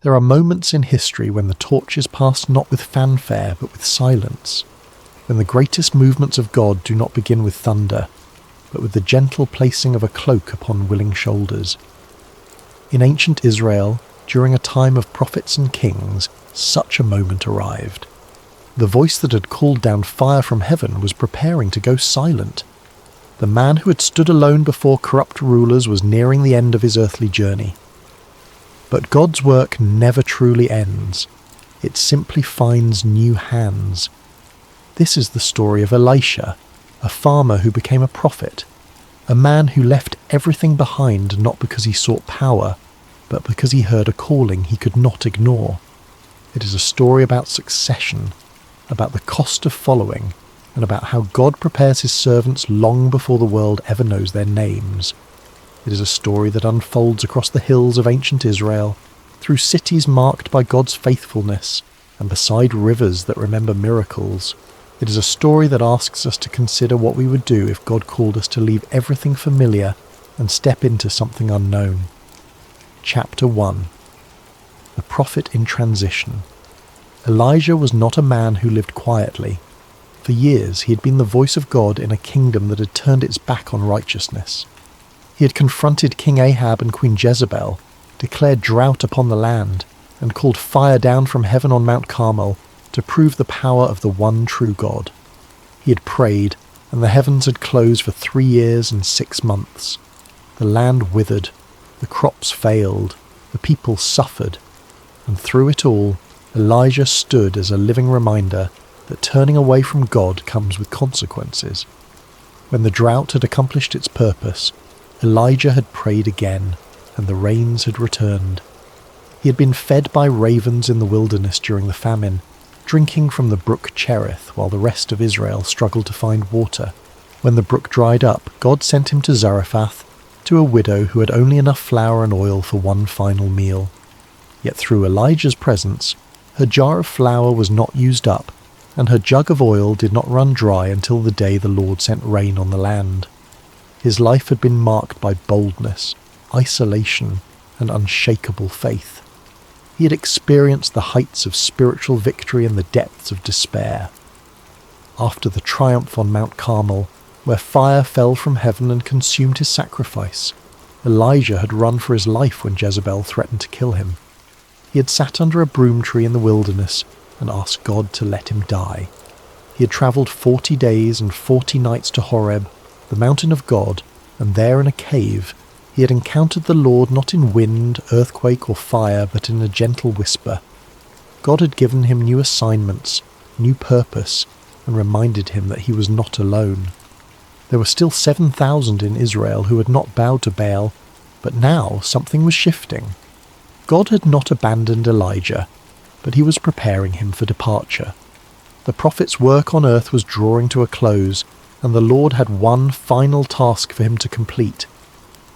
There are moments in history when the torch is passed not with fanfare but with silence, when the greatest movements of God do not begin with thunder, but with the gentle placing of a cloak upon willing shoulders. In ancient Israel, during a time of prophets and kings, such a moment arrived. The voice that had called down fire from heaven was preparing to go silent. The man who had stood alone before corrupt rulers was nearing the end of his earthly journey. But God's work never truly ends. It simply finds new hands. This is the story of Elisha, a farmer who became a prophet, a man who left everything behind not because he sought power, but because he heard a calling he could not ignore. It is a story about succession, about the cost of following, and about how God prepares his servants long before the world ever knows their names. It is a story that unfolds across the hills of ancient Israel, through cities marked by God's faithfulness, and beside rivers that remember miracles. It is a story that asks us to consider what we would do if God called us to leave everything familiar and step into something unknown. Chapter 1. The Prophet in Transition. Elijah was not a man who lived quietly. For years he had been the voice of God in a kingdom that had turned its back on righteousness. He had confronted King Ahab and Queen Jezebel, declared drought upon the land, and called fire down from heaven on Mount Carmel to prove the power of the one true God. He had prayed, and the heavens had closed for 3 years and 6 months. The land withered, the crops failed, the people suffered, and through it all, Elijah stood as a living reminder that turning away from God comes with consequences. When the drought had accomplished its purpose, Elijah had prayed again, and the rains had returned. He had been fed by ravens in the wilderness during the famine, drinking from the brook Cherith while the rest of Israel struggled to find water. When the brook dried up, God sent him to Zarephath, to a widow who had only enough flour and oil for one final meal. Yet through Elijah's presence, her jar of flour was not used up, and her jug of oil did not run dry until the day the Lord sent rain on the land. His life had been marked by boldness, isolation, and unshakable faith. He had experienced the heights of spiritual victory and the depths of despair. After the triumph on Mount Carmel, where fire fell from heaven and consumed his sacrifice, Elijah had run for his life when Jezebel threatened to kill him. He had sat under a broom tree in the wilderness and asked God to let him die. He had travelled 40 days and 40 nights to Horeb, the mountain of God, and there in a cave he had encountered the Lord not in wind, earthquake, or fire, but in a gentle whisper. God had given him new assignments, new purpose, and reminded him that he was not alone. There were still 7,000 in Israel who had not bowed to Baal, but now something was shifting. God had not abandoned Elijah, but he was preparing him for departure. The prophet's work on earth was drawing to a close, and the Lord had one final task for him to complete.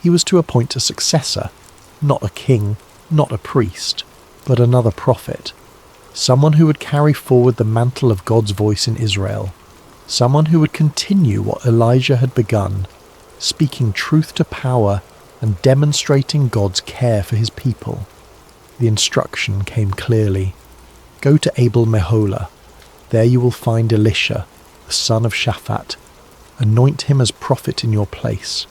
He was to appoint a successor, not a king, not a priest, but another prophet, someone who would carry forward the mantle of God's voice in Israel, someone who would continue what Elijah had begun, speaking truth to power and demonstrating God's care for his people. The instruction came clearly. Go to Abel Meholah. There you will find Elisha, the son of Shaphat. Anoint him as prophet in your place.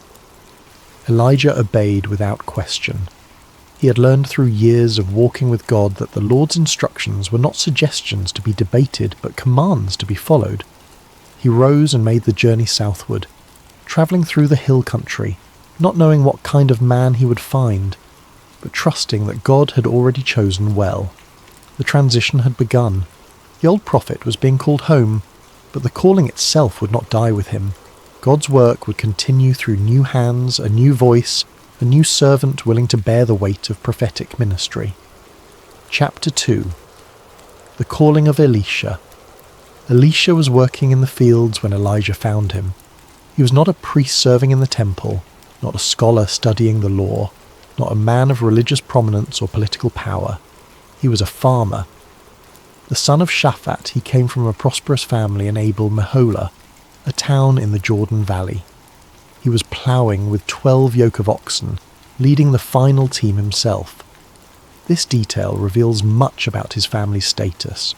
Elijah obeyed without question. He had learned through years of walking with God that the Lord's instructions were not suggestions to be debated, but commands to be followed. He rose and made the journey southward, travelling through the hill country, not knowing what kind of man he would find, but trusting that God had already chosen well. The transition had begun. The old prophet was being called home, but the calling itself would not die with him. God's work would continue through new hands, a new voice, a new servant willing to bear the weight of prophetic ministry. Chapter 2. The Calling of Elisha. Elisha was working in the fields when Elijah found him. He was not a priest serving in the temple, not a scholar studying the law, not a man of religious prominence or political power. He was a farmer. The son of Shaphat, he came from a prosperous family in Abel Meholah, a town in the Jordan Valley. He was ploughing with 12 yoke of oxen, leading the final team himself. This detail reveals much about his family's status.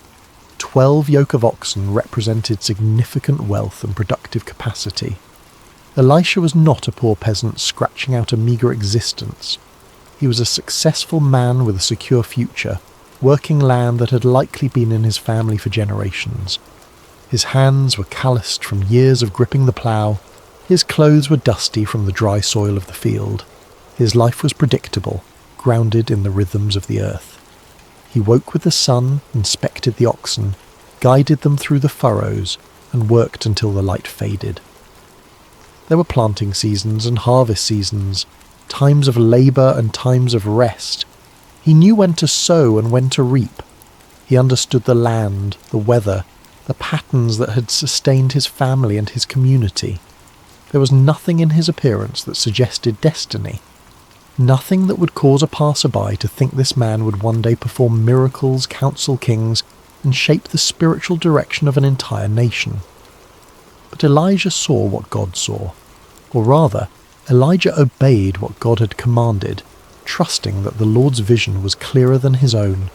12 yoke of oxen represented significant wealth and productive capacity. Elisha was not a poor peasant scratching out a meagre existence. He was a successful man with a secure future, working land that had likely been in his family for generations. His hands were calloused from years of gripping the plough. His clothes were dusty from the dry soil of the field. His life was predictable, grounded in the rhythms of the earth. He woke with the sun, inspected the oxen, guided them through the furrows, and worked until the light faded. There were planting seasons and harvest seasons, times of labour and times of rest. He knew when to sow and when to reap. He understood the land, the weather, the patterns that had sustained his family and his community. There was nothing in his appearance that suggested destiny. Nothing that would cause a passerby to think this man would one day perform miracles, counsel kings, and shape the spiritual direction of an entire nation. But Elijah saw what God saw. Or rather, Elijah obeyed what God had commanded, trusting that the Lord's vision was clearer than his own.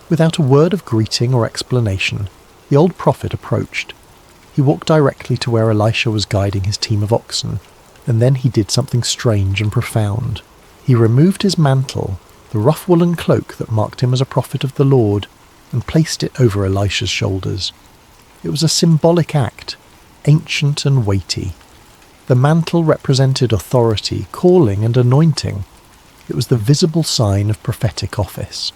Without a word of greeting or explanation, the old prophet approached. He walked directly to where Elisha was guiding his team of oxen, and then he did something strange and profound. He removed his mantle, the rough woolen cloak that marked him as a prophet of the Lord, and placed it over Elisha's shoulders. It was a symbolic act, ancient and weighty. The mantle represented authority, calling and anointing. It was the visible sign of prophetic office.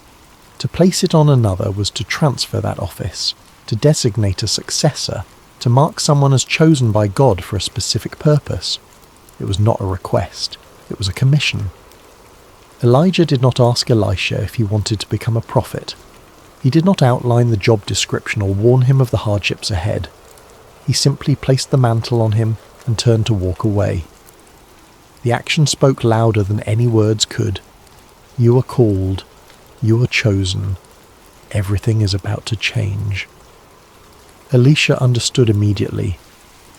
To place it on another was to transfer that office, to designate a successor, to mark someone as chosen by God for a specific purpose. It was not a request, it was a commission. Elijah did not ask Elisha if he wanted to become a prophet. He did not outline the job description or warn him of the hardships ahead. He simply placed the mantle on him and turned to walk away. The action spoke louder than any words could. You are called. You are chosen. Everything is about to change. Elisha understood immediately.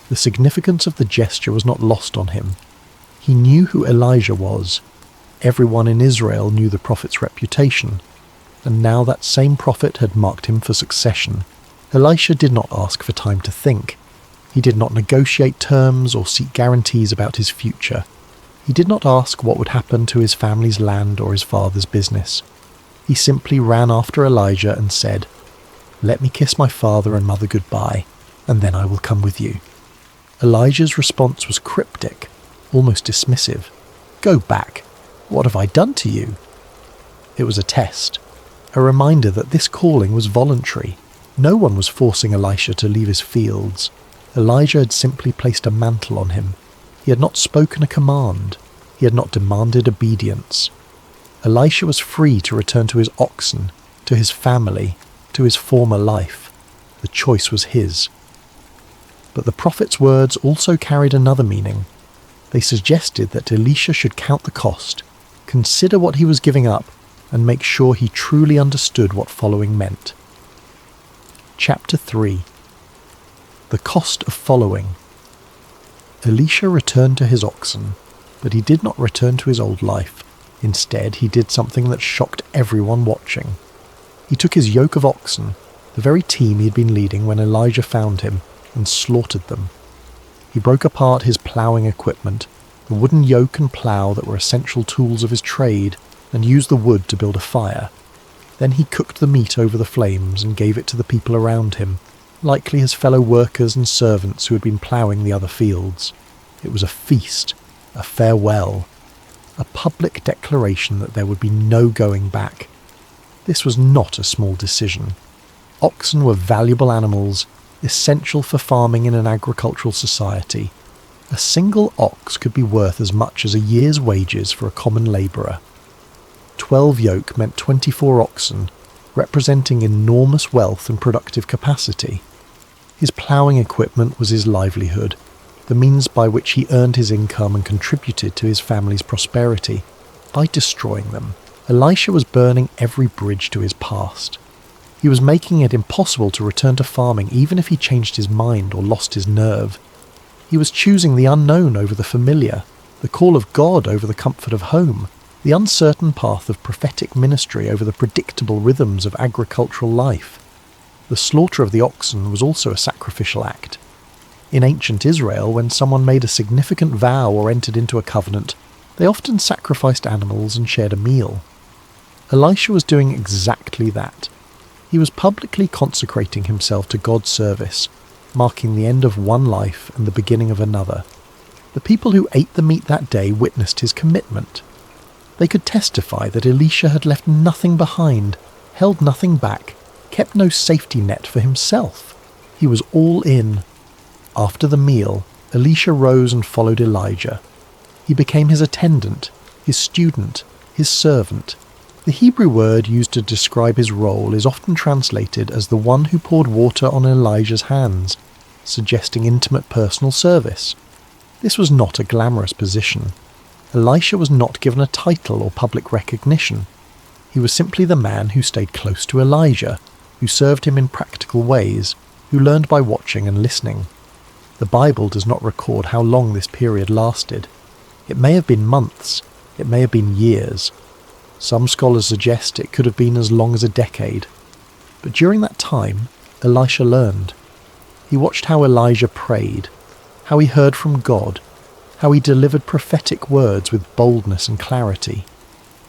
The significance of the gesture was not lost on him. He knew who Elijah was. Everyone in Israel knew the prophet's reputation, and now that same prophet had marked him for succession. Elisha did not ask for time to think. He did not negotiate terms or seek guarantees about his future. He did not ask what would happen to his family's land or his father's business. He simply ran after Elijah and said, "Let me kiss my father and mother goodbye, and then I will come with you." Elijah's response was cryptic, almost dismissive. "Go back. What have I done to you?" It was a test, a reminder that this calling was voluntary. No one was forcing Elisha to leave his fields. Elijah had simply placed a mantle on him. He had not spoken a command. He had not demanded obedience. Elisha was free to return to his oxen, to his family, to his former life. The choice was his. But the prophet's words also carried another meaning. They suggested that Elisha should count the cost, consider what he was giving up, and make sure he truly understood what following meant. Chapter 3. The Cost of Following. Elisha returned to his oxen, but he did not return to his old life. Instead, he did something that shocked everyone watching. He took his yoke of oxen, the very team he had been leading when Elijah found him, and slaughtered them. He broke apart his ploughing equipment, the wooden yoke and plough that were essential tools of his trade, and used the wood to build a fire. Then he cooked the meat over the flames and gave it to the people around him, likely his fellow workers and servants who had been ploughing the other fields. It was a feast, a farewell, a public declaration that there would be no going back. This was not a small decision. Oxen were valuable animals, essential for farming in an agricultural society. A single ox could be worth as much as a year's wages for a common labourer. 12 yoke meant 24 oxen, representing enormous wealth and productive capacity. His ploughing equipment was his livelihood, the means by which he earned his income and contributed to his family's prosperity. By destroying them, Elisha was burning every bridge to his past. He was making it impossible to return to farming even if he changed his mind or lost his nerve. He was choosing the unknown over the familiar, the call of God over the comfort of home. the uncertain path of prophetic ministry over the predictable rhythms of agricultural life. The slaughter of the oxen was also a sacrificial act. In ancient Israel, when someone made a significant vow or entered into a covenant, they often sacrificed animals and shared a meal. Elisha was doing exactly that. He was publicly consecrating himself to God's service, marking the end of one life and the beginning of another. The people who ate the meat that day witnessed his commitment. They could testify that Elisha had left nothing behind, held nothing back, kept no safety net for himself. He was all in. After the meal, Elisha rose and followed Elijah. He became his attendant, his student, his servant. The Hebrew word used to describe his role is often translated as the one who poured water on Elijah's hands, suggesting intimate personal service. This was not a glamorous position. Elisha was not given a title or public recognition. He was simply the man who stayed close to Elijah, who served him in practical ways, who learned by watching and listening. The Bible does not record how long this period lasted. It may have been months, it may have been years. Some scholars suggest it could have been as long as a decade. But during that time, Elisha learned. He watched how Elijah prayed, how he heard from God, how he delivered prophetic words with boldness and clarity.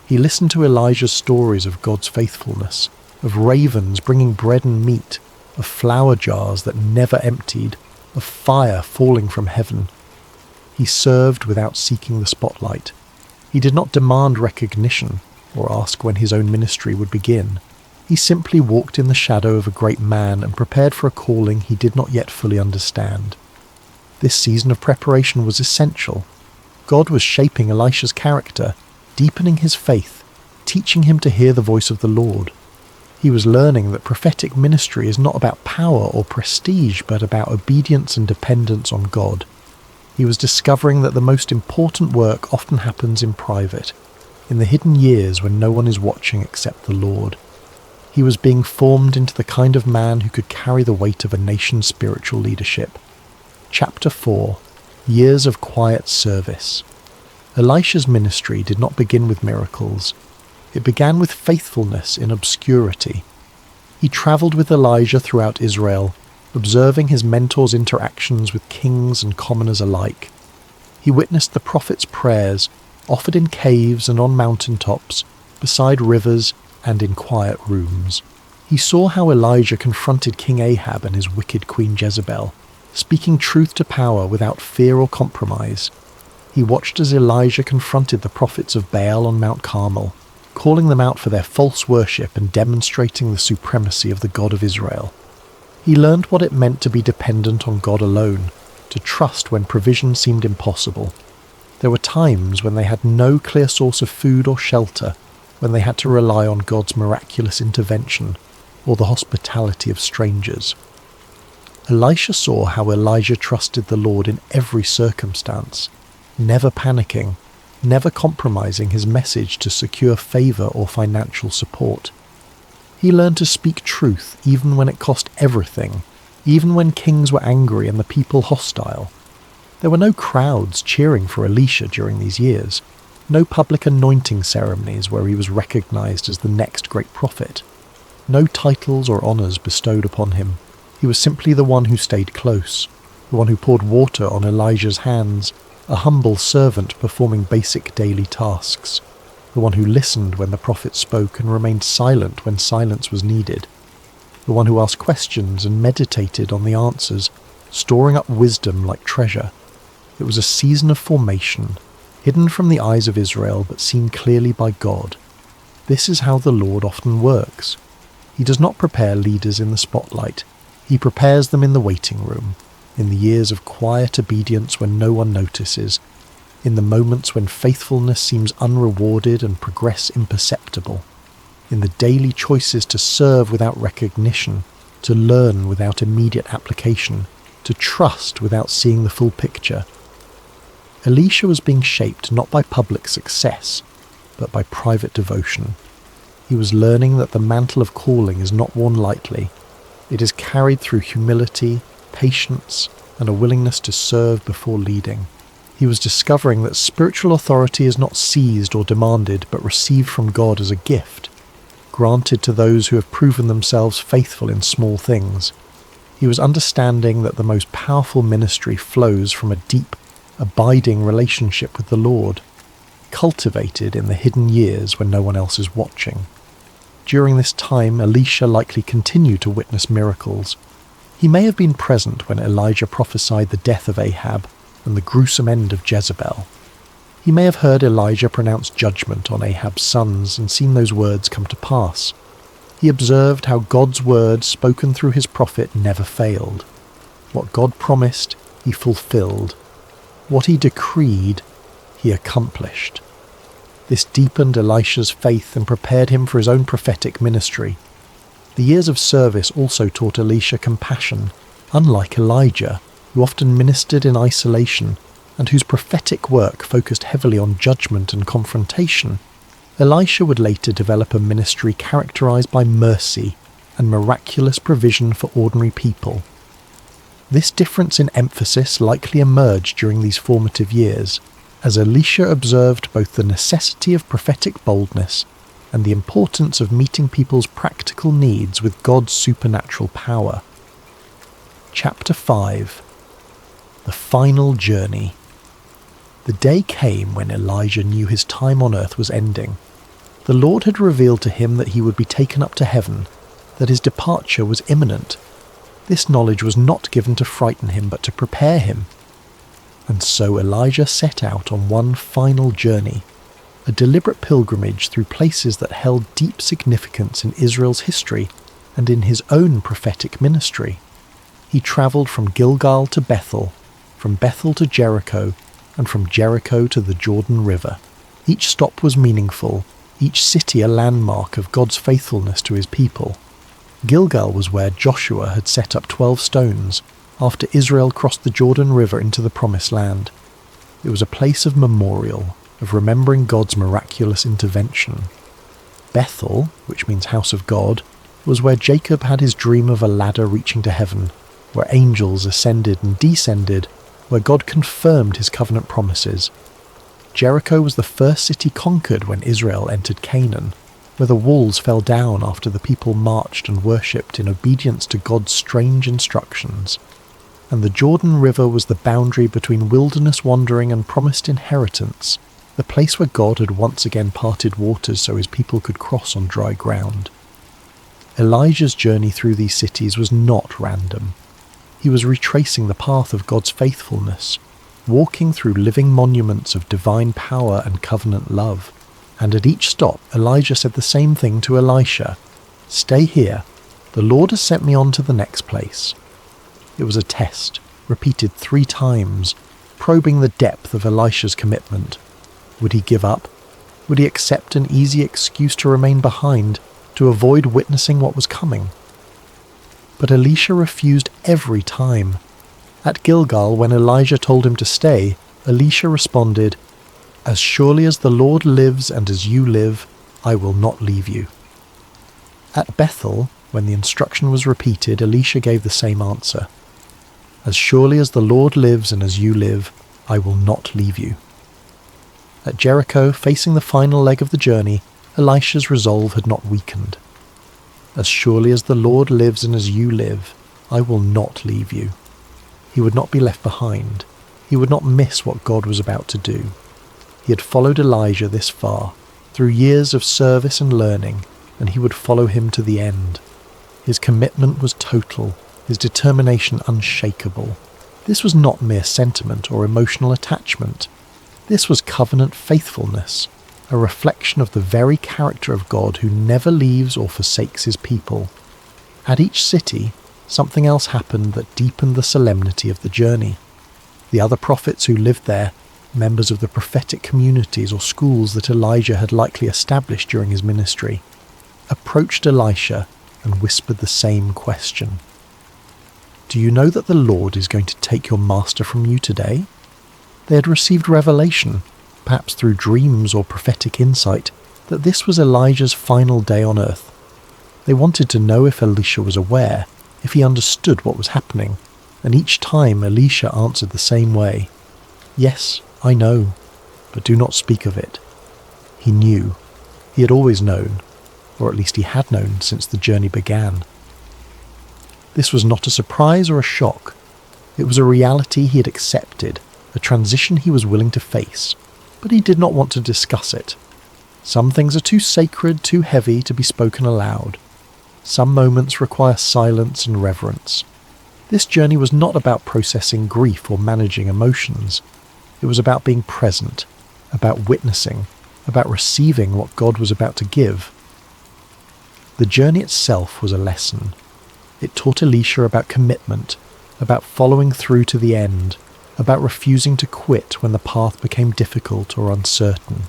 He listened to Elijah's stories of God's faithfulness, of ravens bringing bread and meat, of flour jars that never emptied, of fire falling from heaven. He served without seeking the spotlight. He did not demand recognition or ask when his own ministry would begin. He simply walked in the shadow of a great man and prepared for a calling he did not yet fully understand. This season of preparation was essential. God was shaping Elisha's character, deepening his faith, teaching him to hear the voice of the Lord. He was learning that prophetic ministry is not about power or prestige, but about obedience and dependence on God. He was discovering that the most important work often happens in private, in the hidden years when no one is watching except the Lord. He was being formed into the kind of man who could carry the weight of a nation's spiritual leadership. Chapter 4. Years of Quiet Service. Elisha's ministry did not begin with miracles. It began with faithfulness in obscurity. He travelled with Elijah throughout Israel, observing his mentor's interactions with kings and commoners alike. He witnessed the prophet's prayers, offered in caves and on mountaintops, beside rivers and in quiet rooms. He saw how Elijah confronted King Ahab and his wicked Queen Jezebel, speaking truth to power without fear or compromise. He watched as Elijah confronted the prophets of Baal on Mount Carmel, calling them out for their false worship and demonstrating the supremacy of the God of Israel. He learned what it meant to be dependent on God alone, to trust when provision seemed impossible. There were times when they had no clear source of food or shelter, when they had to rely on God's miraculous intervention or the hospitality of strangers. Elisha saw how Elijah trusted the Lord in every circumstance, never panicking, never compromising his message to secure favour or financial support. He learned to speak truth even when it cost everything, even when kings were angry and the people hostile. There were no crowds cheering for Elisha during these years, no public anointing ceremonies where he was recognised as the next great prophet, no titles or honours bestowed upon him. He was simply the one who stayed close, the one who poured water on Elijah's hands, a humble servant performing basic daily tasks, the one who listened when the prophet spoke and remained silent when silence was needed, the one who asked questions and meditated on the answers, storing up wisdom like treasure. It was a season of formation, hidden from the eyes of Israel but seen clearly by God. This is how the Lord often works. He does not prepare leaders in the spotlight. He prepares them in the waiting room, in the years of quiet obedience when no one notices, in the moments when faithfulness seems unrewarded and progress imperceptible, in the daily choices to serve without recognition, to learn without immediate application, to trust without seeing the full picture. Elisha was being shaped not by public success, but by private devotion. He was learning that the mantle of calling is not worn lightly. It is carried through humility, patience, and a willingness to serve before leading. He was discovering that spiritual authority is not seized or demanded, but received from God as a gift, granted to those who have proven themselves faithful in small things. He was understanding that the most powerful ministry flows from a deep, abiding relationship with the Lord, cultivated in the hidden years when no one else is watching. During this time, Elisha likely continued to witness miracles. He may have been present when Elijah prophesied the death of Ahab and the gruesome end of Jezebel. He may have heard Elijah pronounce judgment on Ahab's sons and seen those words come to pass. He observed how God's word spoken through his prophet never failed. What God promised, he fulfilled. What he decreed, he accomplished. This deepened Elisha's faith and prepared him for his own prophetic ministry. The years of service also taught Elisha compassion, unlike Elijah, who often ministered in isolation and whose prophetic work focused heavily on judgment and confrontation. Elisha would later develop a ministry characterized by mercy and miraculous provision for ordinary people. This difference in emphasis likely emerged during these formative years, as Elisha observed both the necessity of prophetic boldness and the importance of meeting people's practical needs with God's supernatural power. Chapter 5. The Final Journey. The day came when Elijah knew his time on earth was ending. The Lord had revealed to him that he would be taken up to heaven, that his departure was imminent. This knowledge was not given to frighten him, but to prepare him. And so Elijah set out on one final journey, a deliberate pilgrimage through places that held deep significance in Israel's history and in his own prophetic ministry. He travelled from Gilgal to Bethel, from Bethel to Jericho, and from Jericho to the Jordan River. Each stop was meaningful, each city a landmark of God's faithfulness to his people. Gilgal was where Joshua had set up 12 stones after Israel crossed the Jordan River into the Promised Land. It was a place of memorial, of remembering God's miraculous intervention. Bethel, which means house of God, was where Jacob had his dream of a ladder reaching to heaven, where angels ascended and descended, where God confirmed his covenant promises. Jericho was the first city conquered when Israel entered Canaan, where the walls fell down after the people marched and worshipped in obedience to God's strange instructions. And the Jordan River was the boundary between wilderness wandering and promised inheritance, the place where God had once again parted waters so his people could cross on dry ground. Elijah's journey through these cities was not random. He was retracing the path of God's faithfulness, walking through living monuments of divine power and covenant love. And at each stop, Elijah said the same thing to Elisha: "Stay here. The Lord has sent me on to the next place." It was a test, repeated 3 times, probing the depth of Elisha's commitment. Would he give up? Would he accept an easy excuse to remain behind, to avoid witnessing what was coming? But Elisha refused every time. At Gilgal, when Elijah told him to stay, Elisha responded, "As surely as the Lord lives and as you live, I will not leave you." At Bethel, when the instruction was repeated, Elisha gave the same answer. "As surely as the Lord lives and as you live, I will not leave you." At Jericho, facing the final leg of the journey, Elisha's resolve had not weakened. "As surely as the Lord lives and as you live, I will not leave you." He would not be left behind. He would not miss what God was about to do. He had followed Elijah this far, through years of service and learning, and he would follow him to the end. His commitment was total, his determination unshakable. This was not mere sentiment or emotional attachment. This was covenant faithfulness, a reflection of the very character of God who never leaves or forsakes his people. At each city, something else happened that deepened the solemnity of the journey. The other prophets who lived there, members of the prophetic communities or schools that Elijah had likely established during his ministry, approached Elisha and whispered the same question. "Do you know that the Lord is going to take your master from you today?" They had received revelation, perhaps through dreams or prophetic insight, that this was Elijah's final day on earth. They wanted to know if Elisha was aware, if he understood what was happening, and each time Elisha answered the same way: "Yes, I know, but do not speak of it. He knew. He had always known, or at least he had known since the journey began. This was not a surprise or a shock. It was a reality he had accepted, a transition he was willing to face, but he did not want to discuss it. Some things are too sacred, too heavy to be spoken aloud. Some moments require silence and reverence. This journey was not about processing grief or managing emotions. It was about being present, about witnessing, about receiving what God was about to give. The journey itself was a lesson. It taught Elisha about commitment, about following through to the end, about refusing to quit when the path became difficult or uncertain.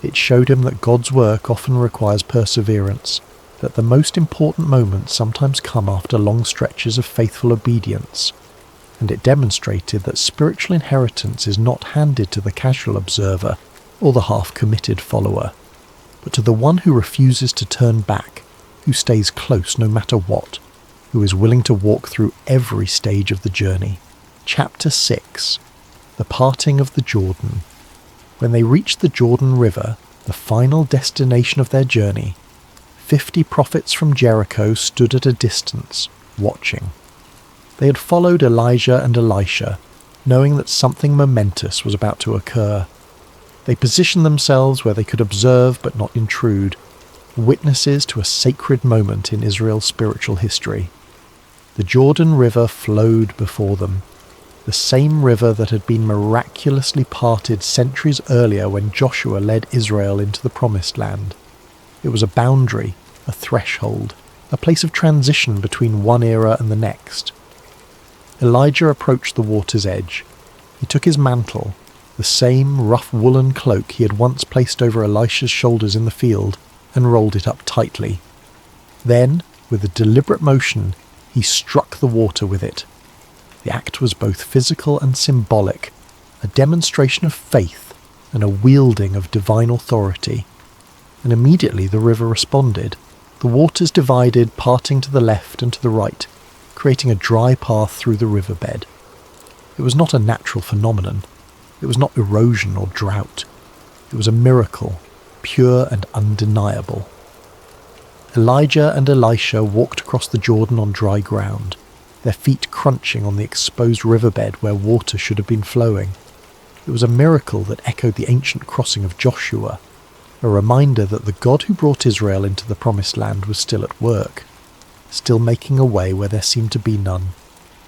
It showed him that God's work often requires perseverance, that the most important moments sometimes come after long stretches of faithful obedience, and it demonstrated that spiritual inheritance is not handed to the casual observer or the half-committed follower, but to the one who refuses to turn back, who stays close no matter what, who is willing to walk through every stage of the journey. Chapter 6. The Parting of the Jordan. When they reached the Jordan River, the final destination of their journey, 50 prophets from Jericho stood at a distance, watching. They had followed Elijah and Elisha, knowing that something momentous was about to occur. They positioned themselves where they could observe but not intrude, witnesses to a sacred moment in Israel's spiritual history. The Jordan River flowed before them, the same river that had been miraculously parted centuries earlier when Joshua led Israel into the Promised Land. It was a boundary, a threshold, a place of transition between one era and the next. Elijah approached the water's edge. He took his mantle, the same rough woolen cloak he had once placed over Elisha's shoulders in the field, and rolled it up tightly. Then, with a deliberate motion, he struck the water with it. The act was both physical and symbolic, a demonstration of faith and a wielding of divine authority. And immediately the river responded. The waters divided, parting to the left and to the right, creating a dry path through the riverbed. It was not a natural phenomenon. It was not erosion or drought. It was a miracle, pure and undeniable. Elijah and Elisha walked across the Jordan on dry ground, their feet crunching on the exposed riverbed where water should have been flowing. It was a miracle that echoed the ancient crossing of Joshua, a reminder that the God who brought Israel into the Promised Land was still at work, still making a way where there seemed to be none,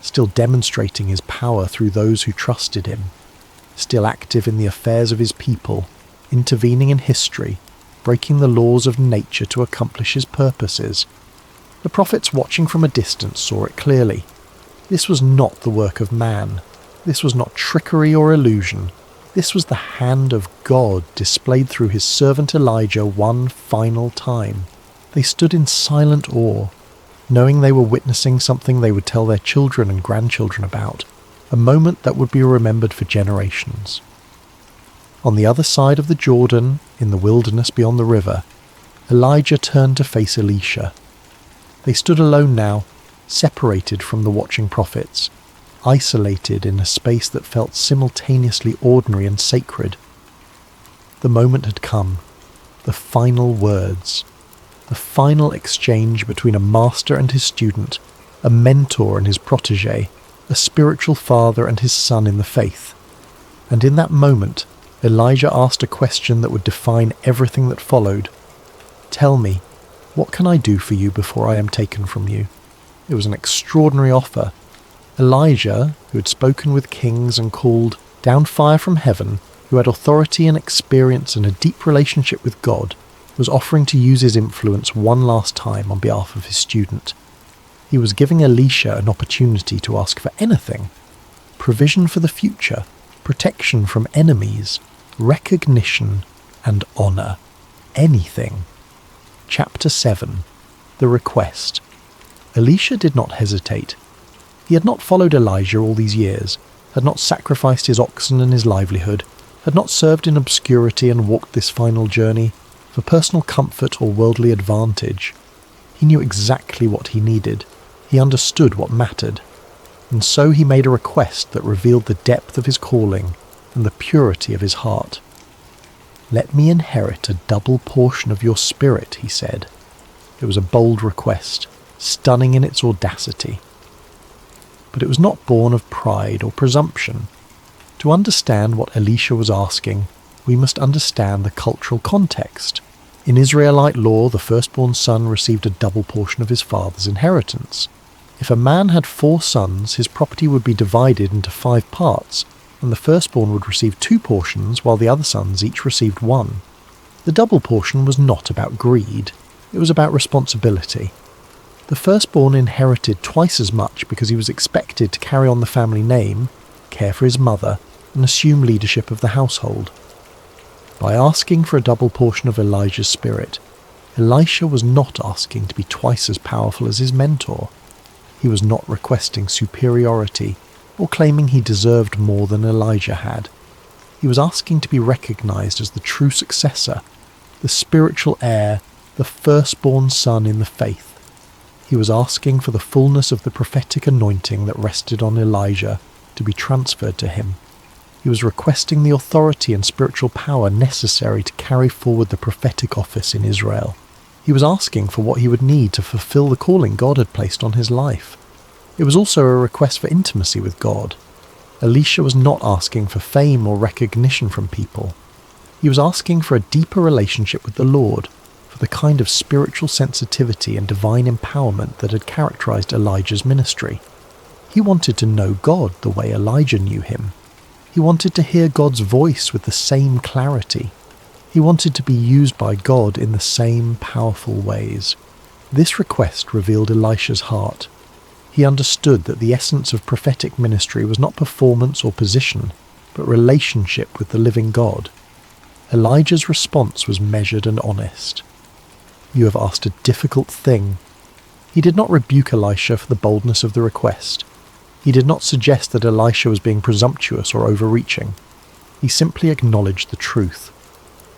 still demonstrating his power through those who trusted him, still active in the affairs of his people, intervening in history, breaking the laws of nature to accomplish his purposes. The prophets watching from a distance saw it clearly. This was not the work of man. This was not trickery or illusion. This was the hand of God displayed through his servant Elijah one final time. They stood in silent awe, knowing they were witnessing something they would tell their children and grandchildren about, a moment that would be remembered for generations. On the other side of the Jordan, in the wilderness beyond the river, Elijah turned to face Elisha. They stood alone now, separated from the watching prophets, isolated in a space that felt simultaneously ordinary and sacred. The moment had come, the final words, the final exchange between a master and his student, a mentor and his protege, a spiritual father and his son in the faith. And in that moment, Elijah asked a question that would define everything that followed. "Tell me, what can I do for you before I am taken from you?" It was an extraordinary offer. Elijah, who had spoken with kings and called down fire from heaven, who had authority and experience and a deep relationship with God, was offering to use his influence one last time on behalf of his student. He was giving Elisha an opportunity to ask for anything: provision for the future, protection from enemies, recognition and honour. Anything. Chapter 7. The Request. Elisha did not hesitate. He had not followed Elijah all these years, had not sacrificed his oxen and his livelihood, had not served in obscurity and walked this final journey for personal comfort or worldly advantage. He knew exactly what he needed. He understood what mattered. And so he made a request that revealed the depth of his calling, and the purity of his heart. "Let me inherit a double portion of your spirit," he said. It was a bold request, stunning in its audacity. But it was not born of pride or presumption. To understand what Elisha was asking, we must understand the cultural context. In Israelite law, the firstborn son received a double portion of his father's inheritance. If a man had 4 sons, his property would be divided into 5 parts, and the firstborn would receive 2 portions while the other sons each received 1. The double portion was not about greed, it was about responsibility. The firstborn inherited twice as much because he was expected to carry on the family name, care for his mother, and assume leadership of the household. By asking for a double portion of Elijah's spirit, Elisha was not asking to be twice as powerful as his mentor. He was not requesting superiority or claiming he deserved more than Elijah had. He was asking to be recognized as the true successor, the spiritual heir, the firstborn son in the faith. He was asking for the fullness of the prophetic anointing that rested on Elijah to be transferred to him. He was requesting the authority and spiritual power necessary to carry forward the prophetic office in Israel. He was asking for what he would need to fulfill the calling God had placed on his life. It was also a request for intimacy with God. Elisha was not asking for fame or recognition from people. He was asking for a deeper relationship with the Lord, for the kind of spiritual sensitivity and divine empowerment that had characterized Elijah's ministry. He wanted to know God the way Elijah knew him. He wanted to hear God's voice with the same clarity. He wanted to be used by God in the same powerful ways. This request revealed Elisha's heart. He understood that the essence of prophetic ministry was not performance or position, but relationship with the living God. Elijah's response was measured and honest. "You have asked a difficult thing." He did not rebuke Elisha for the boldness of the request. He did not suggest that Elisha was being presumptuous or overreaching. He simply acknowledged the truth.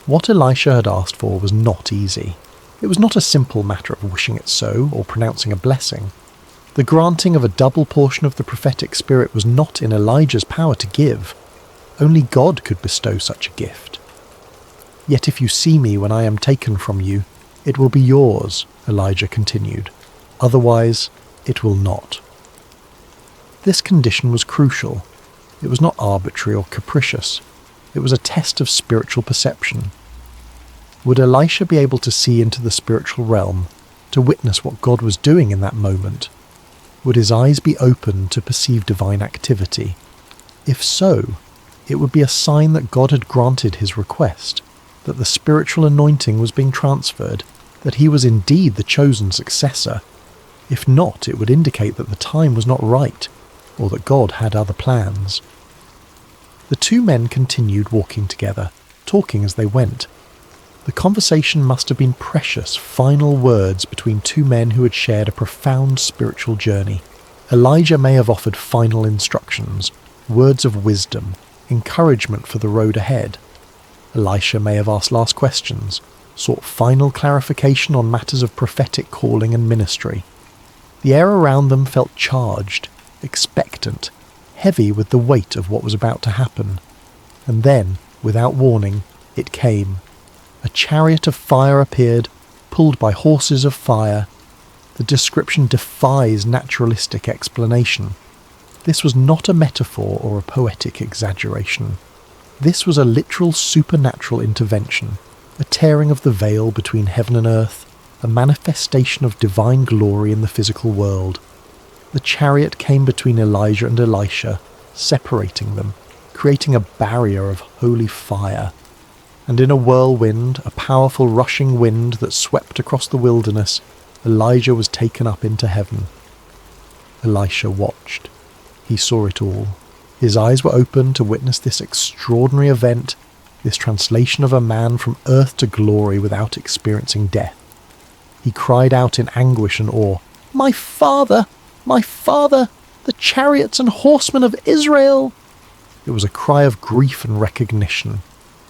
What Elisha had asked for was not easy. It was not a simple matter of wishing it so or pronouncing a blessing. The granting of a double portion of the prophetic spirit was not in Elijah's power to give. Only God could bestow such a gift. "Yet if you see me when I am taken from you, it will be yours," Elijah continued. "Otherwise, it will not." This condition was crucial. It was not arbitrary or capricious. It was a test of spiritual perception. Would Elisha be able to see into the spiritual realm, to witness what God was doing in that moment? Would his eyes be open to perceive divine activity? If so, it would be a sign that God had granted his request, that the spiritual anointing was being transferred, that he was indeed the chosen successor. If not, it would indicate that the time was not right, or that God had other plans. The 2 men continued walking together, talking as they went. The conversation must have been precious, final words between 2 men who had shared a profound spiritual journey. Elijah may have offered final instructions, words of wisdom, encouragement for the road ahead. Elisha may have asked last questions, sought final clarification on matters of prophetic calling and ministry. The air around them felt charged, expectant, heavy with the weight of what was about to happen. And then, without warning, it came. A chariot of fire appeared, pulled by horses of fire. The description defies naturalistic explanation. This was not a metaphor or a poetic exaggeration. This was a literal supernatural intervention, a tearing of the veil between heaven and earth, a manifestation of divine glory in the physical world. The chariot came between Elijah and Elisha, separating them, creating a barrier of holy fire. And in a whirlwind, a powerful rushing wind that swept across the wilderness, Elijah was taken up into heaven. Elisha watched. He saw it all. His eyes were open to witness this extraordinary event, this translation of a man from earth to glory without experiencing death. He cried out in anguish and awe, "My father! My father! The chariots and horsemen of Israel!" It was a cry of grief and recognition.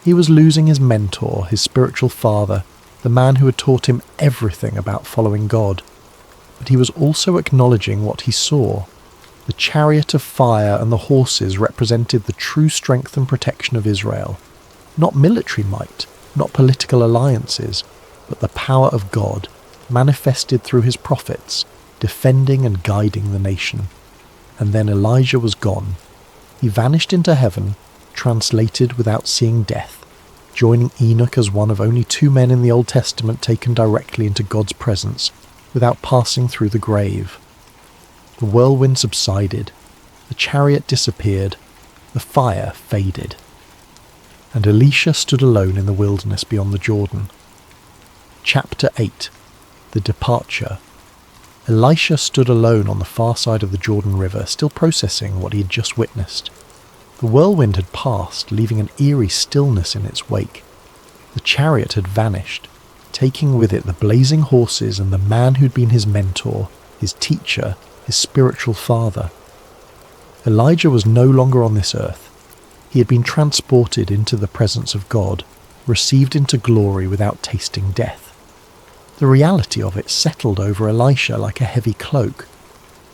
He was losing his mentor, his spiritual father, the man who had taught him everything about following God. But he was also acknowledging what he saw. The chariot of fire and the horses represented the true strength and protection of Israel. Not military might, not political alliances, but the power of God, manifested through his prophets, defending and guiding the nation. And then Elijah was gone. He vanished into heaven, translated without seeing death, joining Enoch as one of only 2 men in the Old Testament taken directly into God's presence, without passing through the grave. The whirlwind subsided, the chariot disappeared, the fire faded. And Elisha stood alone in the wilderness beyond the Jordan. Chapter 8. The Departure. Elisha stood alone on the far side of the Jordan River, still processing what he had just witnessed. The whirlwind had passed, leaving an eerie stillness in its wake. The chariot had vanished, taking with it the blazing horses and the man who'd been his mentor, his teacher, his spiritual father. Elijah was no longer on this earth. He had been transported into the presence of God, received into glory without tasting death. The reality of it settled over Elisha like a heavy cloak.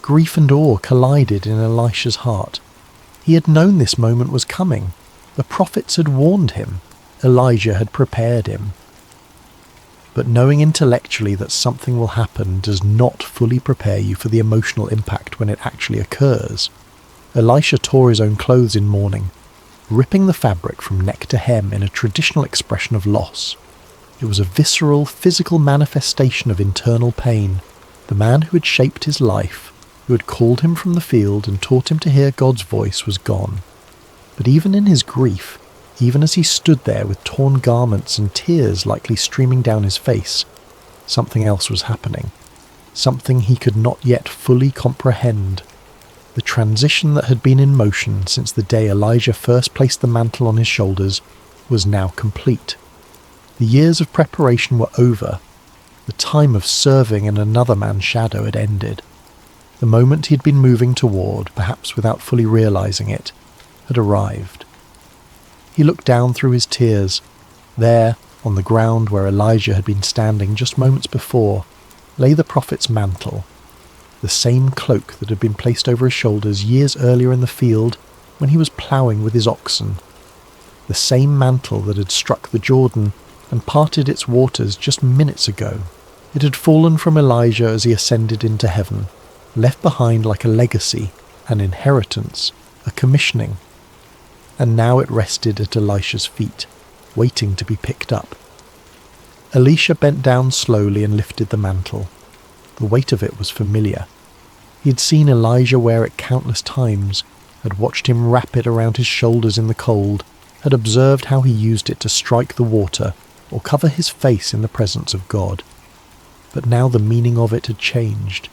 Grief and awe collided in Elisha's heart. He had known this moment was coming. The prophets had warned him. Elijah had prepared him. But knowing intellectually that something will happen does not fully prepare you for the emotional impact when it actually occurs. Elisha tore his own clothes in mourning, ripping the fabric from neck to hem in a traditional expression of loss. It was a visceral, physical manifestation of internal pain. The man who had shaped his life, who had called him from the field and taught him to hear God's voice, was gone. But even in his grief, even as he stood there with torn garments and tears likely streaming down his face, something else was happening. Something he could not yet fully comprehend. The transition that had been in motion since the day Elijah first placed the mantle on his shoulders was now complete. The years of preparation were over. The time of serving in another man's shadow had ended. The moment he'd been moving toward, perhaps without fully realizing it, had arrived. He looked down through his tears. There, on the ground where Elijah had been standing just moments before, lay the prophet's mantle, the same cloak that had been placed over his shoulders years earlier in the field when he was ploughing with his oxen, the same mantle that had struck the Jordan and parted its waters just minutes ago. It had fallen from Elijah as he ascended into heaven, left behind like a legacy, an inheritance, a commissioning. And now it rested at Elisha's feet, waiting to be picked up. Elisha bent down slowly and lifted the mantle. The weight of it was familiar. He had seen Elijah wear it countless times, had watched him wrap it around his shoulders in the cold, had observed how he used it to strike the water or cover his face in the presence of God. But now the meaning of it had changed.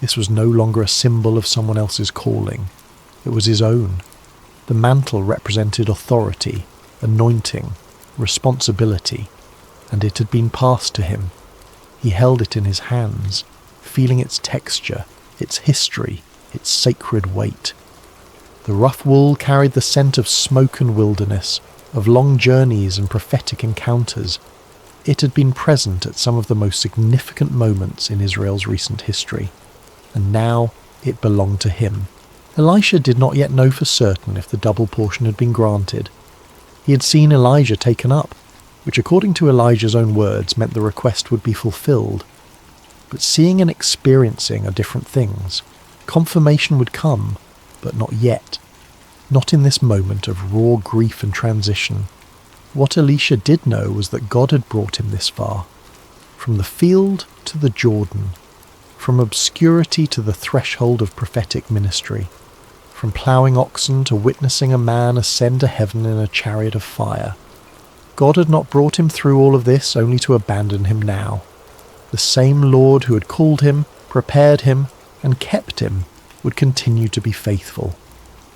This was no longer a symbol of someone else's calling. It was his own. The mantle represented authority, anointing, responsibility, and it had been passed to him. He held it in his hands, feeling its texture, its history, its sacred weight. The rough wool carried the scent of smoke and wilderness, of long journeys and prophetic encounters. It had been present at some of the most significant moments in Israel's recent history, and now it belonged to him. Elisha did not yet know for certain if the double portion had been granted. He had seen Elijah taken up, which according to Elijah's own words meant the request would be fulfilled. But seeing and experiencing are different things. Confirmation would come, but not yet. Not in this moment of raw grief and transition. What Elisha did know was that God had brought him this far. From the field to the Jordan. From obscurity to the threshold of prophetic ministry. From ploughing oxen to witnessing a man ascend to heaven in a chariot of fire. God had not brought him through all of this only to abandon him now. The same Lord who had called him, prepared him, and kept him would continue to be faithful.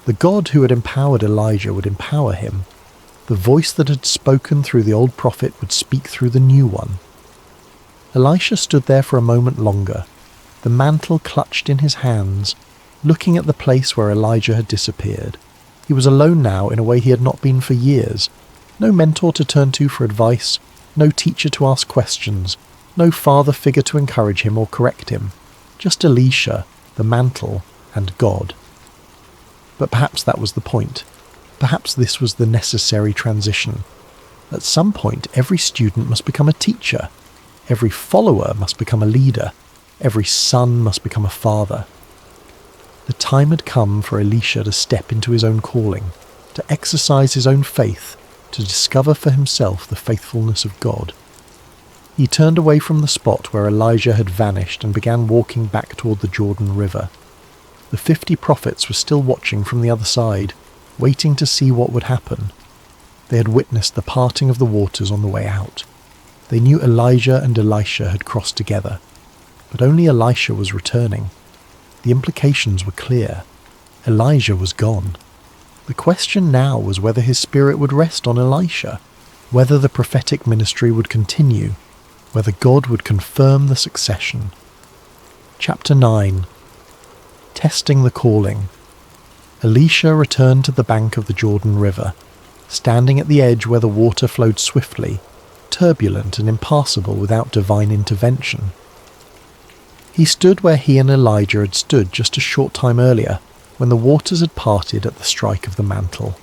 The God who had empowered Elijah would empower him. The voice that had spoken through the old prophet would speak through the new one. Elisha stood there for a moment longer, the mantle clutched in his hands, looking at the place where Elijah had disappeared. He was alone now in a way he had not been for years. No mentor to turn to for advice, no teacher to ask questions, no father figure to encourage him or correct him. Just Elisha, the mantle, and God. But perhaps that was the point. Perhaps this was the necessary transition. At some point, every student must become a teacher. Every follower must become a leader. Every son must become a father. The time had come for Elisha to step into his own calling, to exercise his own faith, to discover for himself the faithfulness of God. He turned away from the spot where Elijah had vanished and began walking back toward the Jordan River. The 50 prophets were still watching from the other side, waiting to see what would happen. They had witnessed the parting of the waters on the way out. They knew Elijah and Elisha had crossed together, but only Elisha was returning. The implications were clear. Elijah was gone. The question now was whether his spirit would rest on Elisha, whether the prophetic ministry would continue, whether God would confirm the succession. Chapter 9. Testing the Calling. Elisha returned to the bank of the Jordan River, standing at the edge where the water flowed swiftly, turbulent and impassable without divine intervention. He stood where he and Elijah had stood just a short time earlier, when the waters had parted at the strike of the mantle.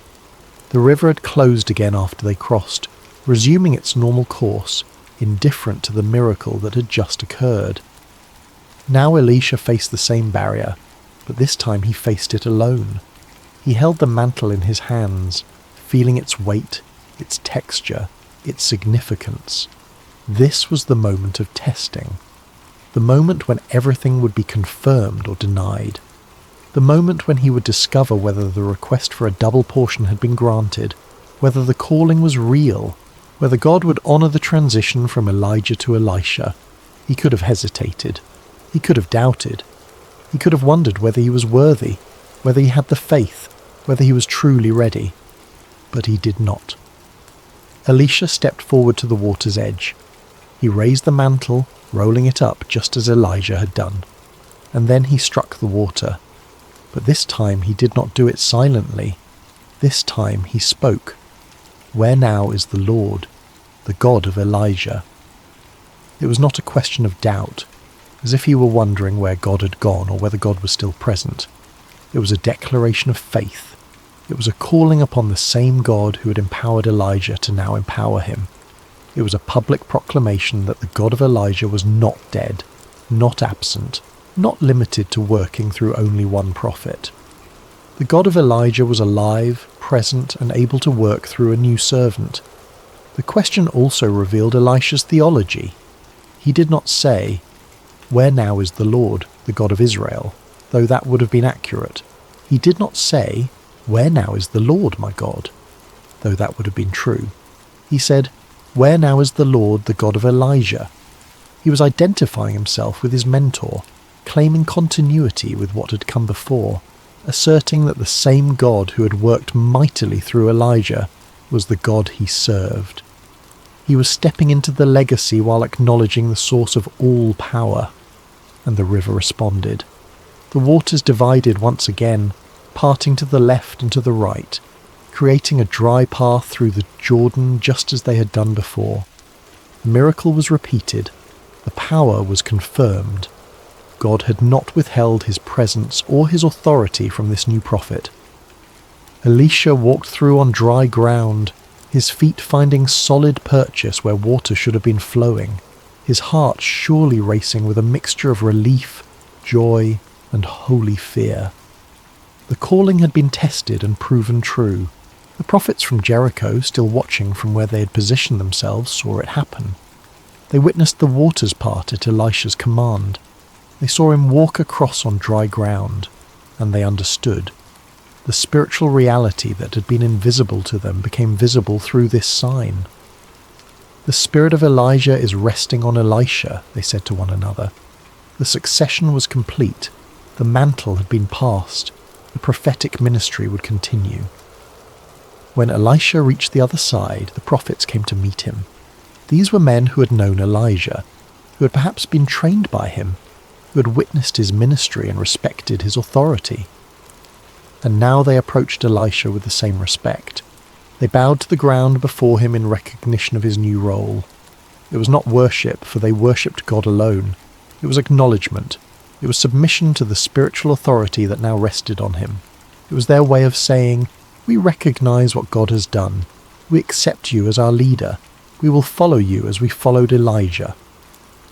The river had closed again after they crossed, resuming its normal course, indifferent to the miracle that had just occurred. Now Elisha faced the same barrier, but this time he faced it alone. He held the mantle in his hands, feeling its weight, its texture, its significance. This was the moment of testing. The moment when everything would be confirmed or denied. The moment when he would discover whether the request for a double portion had been granted, whether the calling was real, whether God would honour the transition from Elijah to Elisha. He could have hesitated. He could have doubted. He could have wondered whether he was worthy, whether he had the faith, whether he was truly ready. But he did not. Elisha stepped forward to the water's edge. He raised the mantle, rolling it up just as Elijah had done. And then he struck the water. But this time he did not do it silently. This time he spoke. Where now is the Lord, the God of Elijah? It was not a question of doubt, as if he were wondering where God had gone or whether God was still present. It was a declaration of faith. It was a calling upon the same God who had empowered Elijah to now empower him. It was a public proclamation that the God of Elijah was not dead, not absent, not limited to working through only one prophet. The God of Elijah was alive, present, and able to work through a new servant. The question also revealed Elisha's theology. He did not say, "Where now is the Lord, the God of Israel?" though that would have been accurate. He did not say, "Where now is the Lord, my God?" though that would have been true. He said, "Where now is the Lord, the God of Elijah?" He was identifying himself with his mentor, claiming continuity with what had come before, asserting that the same God who had worked mightily through Elijah was the God he served. He was stepping into the legacy while acknowledging the source of all power. And the river responded. The waters divided once again, parting to the left and to the right, creating a dry path through the Jordan just as they had done before. The miracle was repeated. The power was confirmed. God had not withheld his presence or his authority from this new prophet. Elisha walked through on dry ground, his feet finding solid purchase where water should have been flowing, his heart surely racing with a mixture of relief, joy, and holy fear. The calling had been tested and proven true. The prophets from Jericho, still watching from where they had positioned themselves, saw it happen. They witnessed the waters part at Elisha's command. They saw him walk across on dry ground, and they understood. The spiritual reality that had been invisible to them became visible through this sign. "The spirit of Elijah is resting on Elisha," they said to one another. The succession was complete. The mantle had been passed. The prophetic ministry would continue. When Elisha reached the other side, the prophets came to meet him. These were men who had known Elijah, who had perhaps been trained by him, who had witnessed his ministry and respected his authority. And now they approached Elisha with the same respect. They bowed to the ground before him in recognition of his new role. It was not worship, for they worshipped God alone. It was acknowledgement. It was submission to the spiritual authority that now rested on him. It was their way of saying, "We recognize what God has done. We accept you as our leader. We will follow you as we followed Elijah."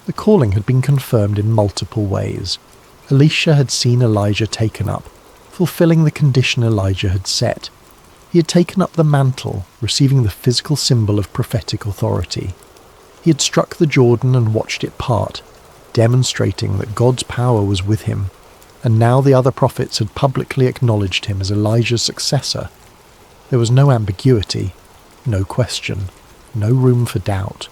The calling had been confirmed in multiple ways. Elisha had seen Elijah taken up, fulfilling the condition Elijah had set. He had taken up the mantle, receiving the physical symbol of prophetic authority. He had struck the Jordan and watched it part, demonstrating that God's power was with him, and now the other prophets had publicly acknowledged him as Elijah's successor. There was no ambiguity, no question, no room for doubt.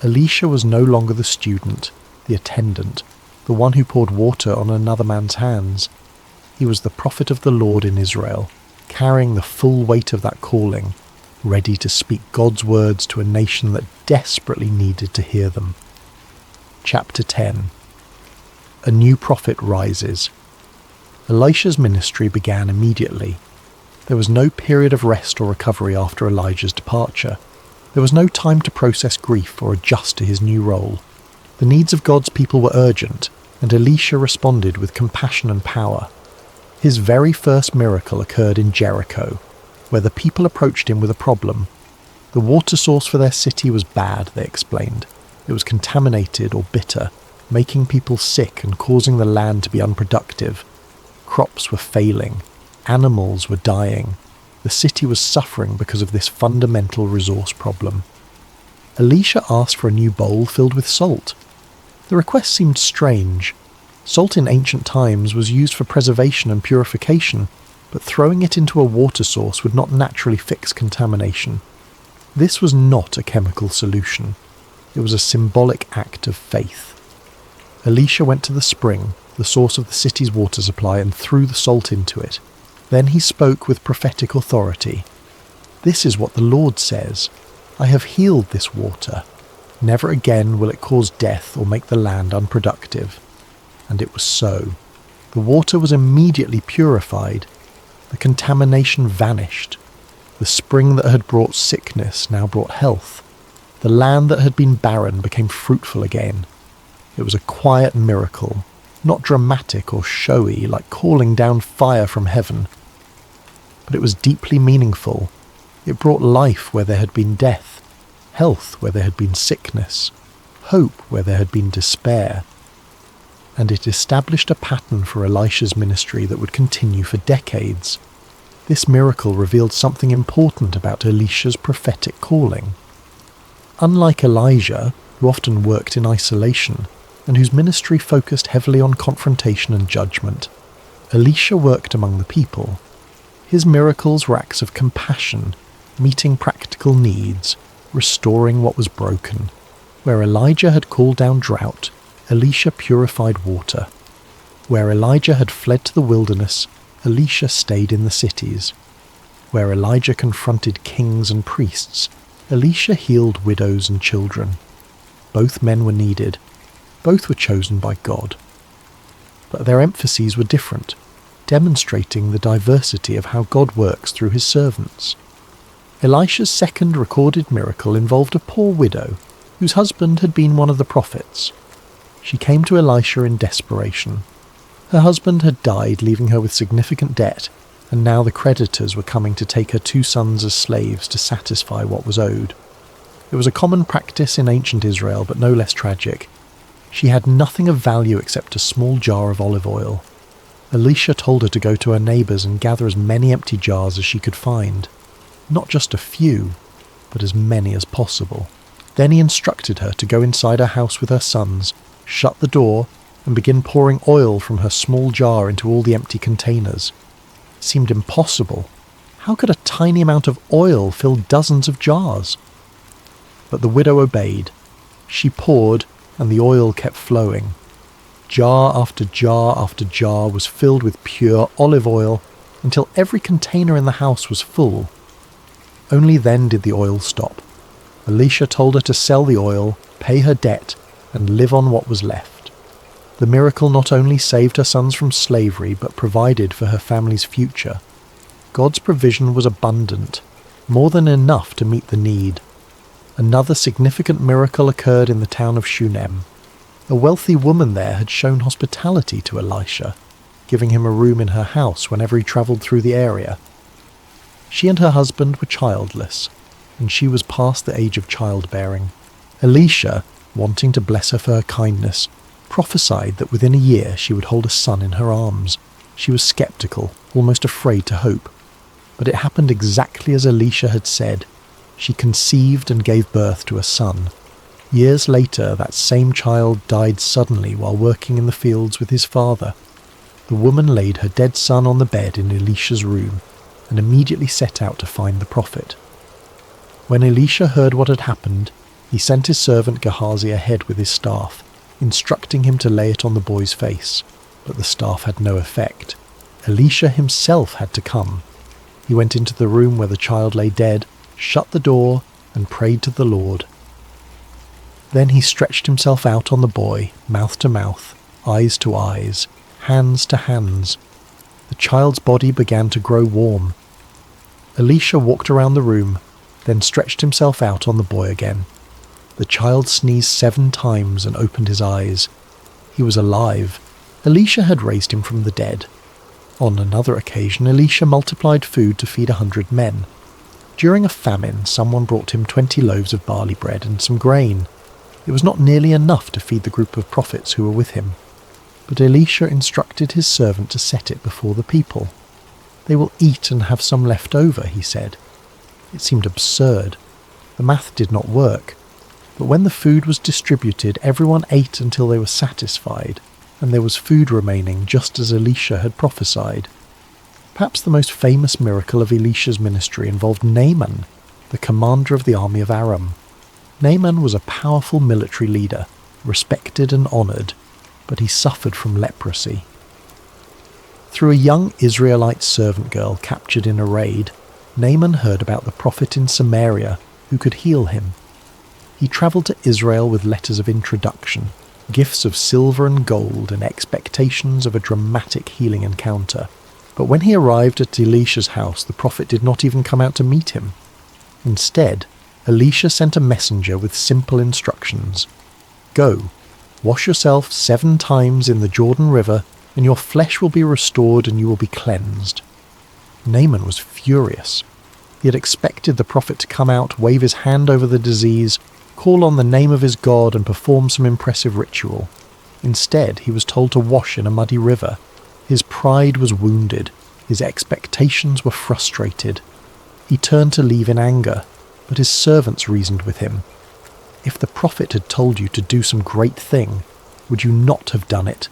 Elisha was no longer the student, the attendant, the one who poured water on another man's hands. He was the prophet of the Lord in Israel, carrying the full weight of that calling, ready to speak God's words to a nation that desperately needed to hear them. Chapter 10. A new prophet rises. Elisha's ministry began immediately. There was no period of rest or recovery after Elijah's departure. There was no time to process grief or adjust to his new role. The needs of God's people were urgent, and Elisha responded with compassion and power. His very first miracle occurred in Jericho, where the people approached him with a problem. The water source for their city was bad, they explained. It was contaminated or bitter, making people sick and causing the land to be unproductive. Crops were failing. Animals were dying. The city was suffering because of this fundamental resource problem. Elisha asked for a new bowl filled with salt. The request seemed strange. Salt in ancient times was used for preservation and purification, but throwing it into a water source would not naturally fix contamination. This was not a chemical solution. It was a symbolic act of faith. Elisha went to the spring, the source of the city's water supply, and threw the salt into it. Then he spoke with prophetic authority. "This is what the Lord says. I have healed this water. Never again will it cause death or make the land unproductive." And it was so. The water was immediately purified. The contamination vanished. The spring that had brought sickness now brought health. The land that had been barren became fruitful again. It was a quiet miracle, not dramatic or showy like calling down fire from heaven. But it was deeply meaningful. It brought life where there had been death, health where there had been sickness, hope where there had been despair. And it established a pattern for Elisha's ministry that would continue for decades. This miracle revealed something important about Elisha's prophetic calling. Unlike Elijah, who often worked in isolation, and whose ministry focused heavily on confrontation and judgment, Elisha worked among the people. His miracles were acts of compassion, meeting practical needs, restoring what was broken. Where Elijah had called down drought, Elisha purified water. Where Elijah had fled to the wilderness, Elisha stayed in the cities. Where Elijah confronted kings and priests, Elisha healed widows and children. Both men were needed. Both were chosen by God. But their emphases were different, demonstrating the diversity of how God works through his servants. Elisha's second recorded miracle involved a poor widow, whose husband had been one of the prophets. She came to Elisha in desperation. Her husband had died, leaving her with significant debt, and now the creditors were coming to take her 2 sons as slaves to satisfy what was owed. It was a common practice in ancient Israel, but no less tragic. She had nothing of value except a small jar of olive oil. Elisha told her to go to her neighbours and gather as many empty jars as she could find. Not just a few, but as many as possible. Then he instructed her to go inside her house with her sons, shut the door, and begin pouring oil from her small jar into all the empty containers. It seemed impossible. How could a tiny amount of oil fill dozens of jars? But the widow obeyed. She poured, and the oil kept flowing. Jar after jar after jar was filled with pure olive oil until every container in the house was full. Only then did the oil stop. Elisha told her to sell the oil, pay her debt, and live on what was left. The miracle not only saved her sons from slavery, but provided for her family's future. God's provision was abundant, more than enough to meet the need. Another significant miracle occurred in the town of Shunem. A wealthy woman there had shown hospitality to Elisha, giving him a room in her house whenever he travelled through the area. She and her husband were childless, and she was past the age of childbearing. Elisha, wanting to bless her for her kindness, prophesied that within a year she would hold a son in her arms. She was sceptical, almost afraid to hope. But it happened exactly as Elisha had said. She conceived and gave birth to a son. Years later, that same child died suddenly while working in the fields with his father. The woman laid her dead son on the bed in Elisha's room and immediately set out to find the prophet. When Elisha heard what had happened, he sent his servant Gehazi ahead with his staff, instructing him to lay it on the boy's face, but the staff had no effect. Elisha himself had to come. He went into the room where the child lay dead, shut the door, and prayed to the Lord. Then he stretched himself out on the boy, mouth to mouth, eyes to eyes, hands to hands. The child's body began to grow warm. Elisha walked around the room, then stretched himself out on the boy again. The child sneezed 7 times and opened his eyes. He was alive. Elisha had raised him from the dead. On another occasion, Elisha multiplied food to feed 100 men. During a famine, someone brought him 20 loaves of barley bread and some grain. It was not nearly enough to feed the group of prophets who were with him. But Elisha instructed his servant to set it before the people. "They will eat and have some left over," he said. It seemed absurd. The math did not work. But when the food was distributed, everyone ate until they were satisfied, and there was food remaining just as Elisha had prophesied. Perhaps the most famous miracle of Elisha's ministry involved Naaman, the commander of the army of Aram. Naaman was a powerful military leader, respected and honoured, but he suffered from leprosy. Through a young Israelite servant girl captured in a raid, Naaman heard about the prophet in Samaria who could heal him. He travelled to Israel with letters of introduction, gifts of silver and gold, and expectations of a dramatic healing encounter. But when he arrived at Elisha's house, the prophet did not even come out to meet him. Instead, Elisha sent a messenger with simple instructions. "Go, wash yourself 7 times in the Jordan River, and your flesh will be restored and you will be cleansed." Naaman was furious. He had expected the prophet to come out, wave his hand over the disease, call on the name of his God and perform some impressive ritual. Instead, he was told to wash in a muddy river. His pride was wounded. His expectations were frustrated. He turned to leave in anger, but his servants reasoned with him. If the prophet had told you to do some great thing, would you not have done it?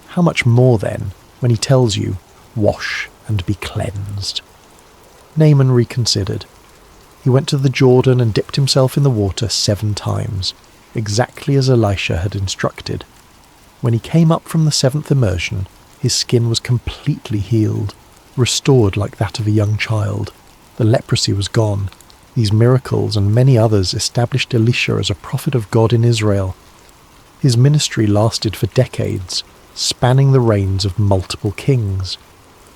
How much more then, when he tells you, wash and be cleansed? Naaman reconsidered. He went to the Jordan and dipped himself in the water 7 times, exactly as Elisha had instructed. When he came up from the 7th immersion, his skin was completely healed, restored like that of a young child. The leprosy was gone. These miracles and many others established Elisha as a prophet of God in Israel. His ministry lasted for decades, spanning the reigns of multiple kings.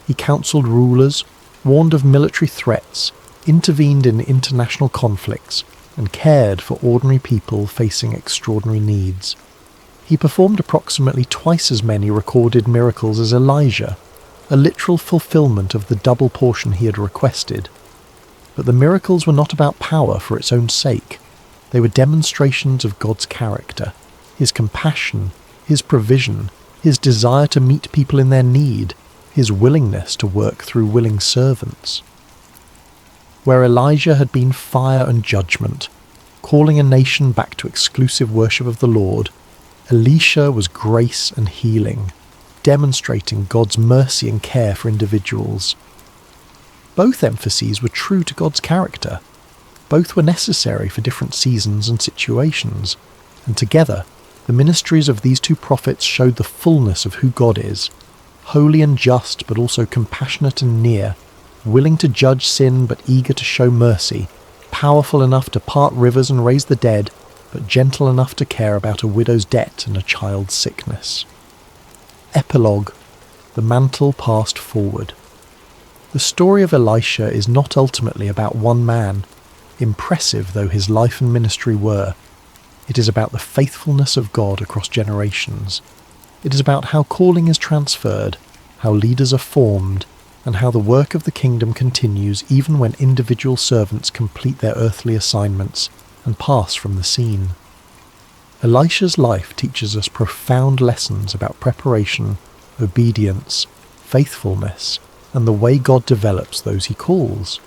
He counseled rulers, warned of military threats, intervened in international conflicts, and cared for ordinary people facing extraordinary needs. He performed approximately twice as many recorded miracles as Elijah, a literal fulfillment of the double portion he had requested. But the miracles were not about power for its own sake. They were demonstrations of God's character, his compassion, his provision, his desire to meet people in their need, his willingness to work through willing servants. Where Elijah had been fire and judgment, calling a nation back to exclusive worship of the Lord, Elisha was grace and healing, demonstrating God's mercy and care for individuals. Both emphases were true to God's character. Both were necessary for different seasons and situations, and together, the ministries of these 2 prophets showed the fullness of who God is, holy and just but also compassionate and near, willing to judge sin but eager to show mercy, powerful enough to part rivers and raise the dead, but gentle enough to care about a widow's debt and a child's sickness. Epilogue: The mantle passed forward. The story of Elisha is not ultimately about one man, impressive though his life and ministry were. It is about the faithfulness of God across generations. It is about how calling is transferred, how leaders are formed, and how the work of the kingdom continues even when individual servants complete their earthly assignments and pass from the scene. Elisha's life teaches us profound lessons about preparation, obedience, faithfulness, and the way God develops those he calls.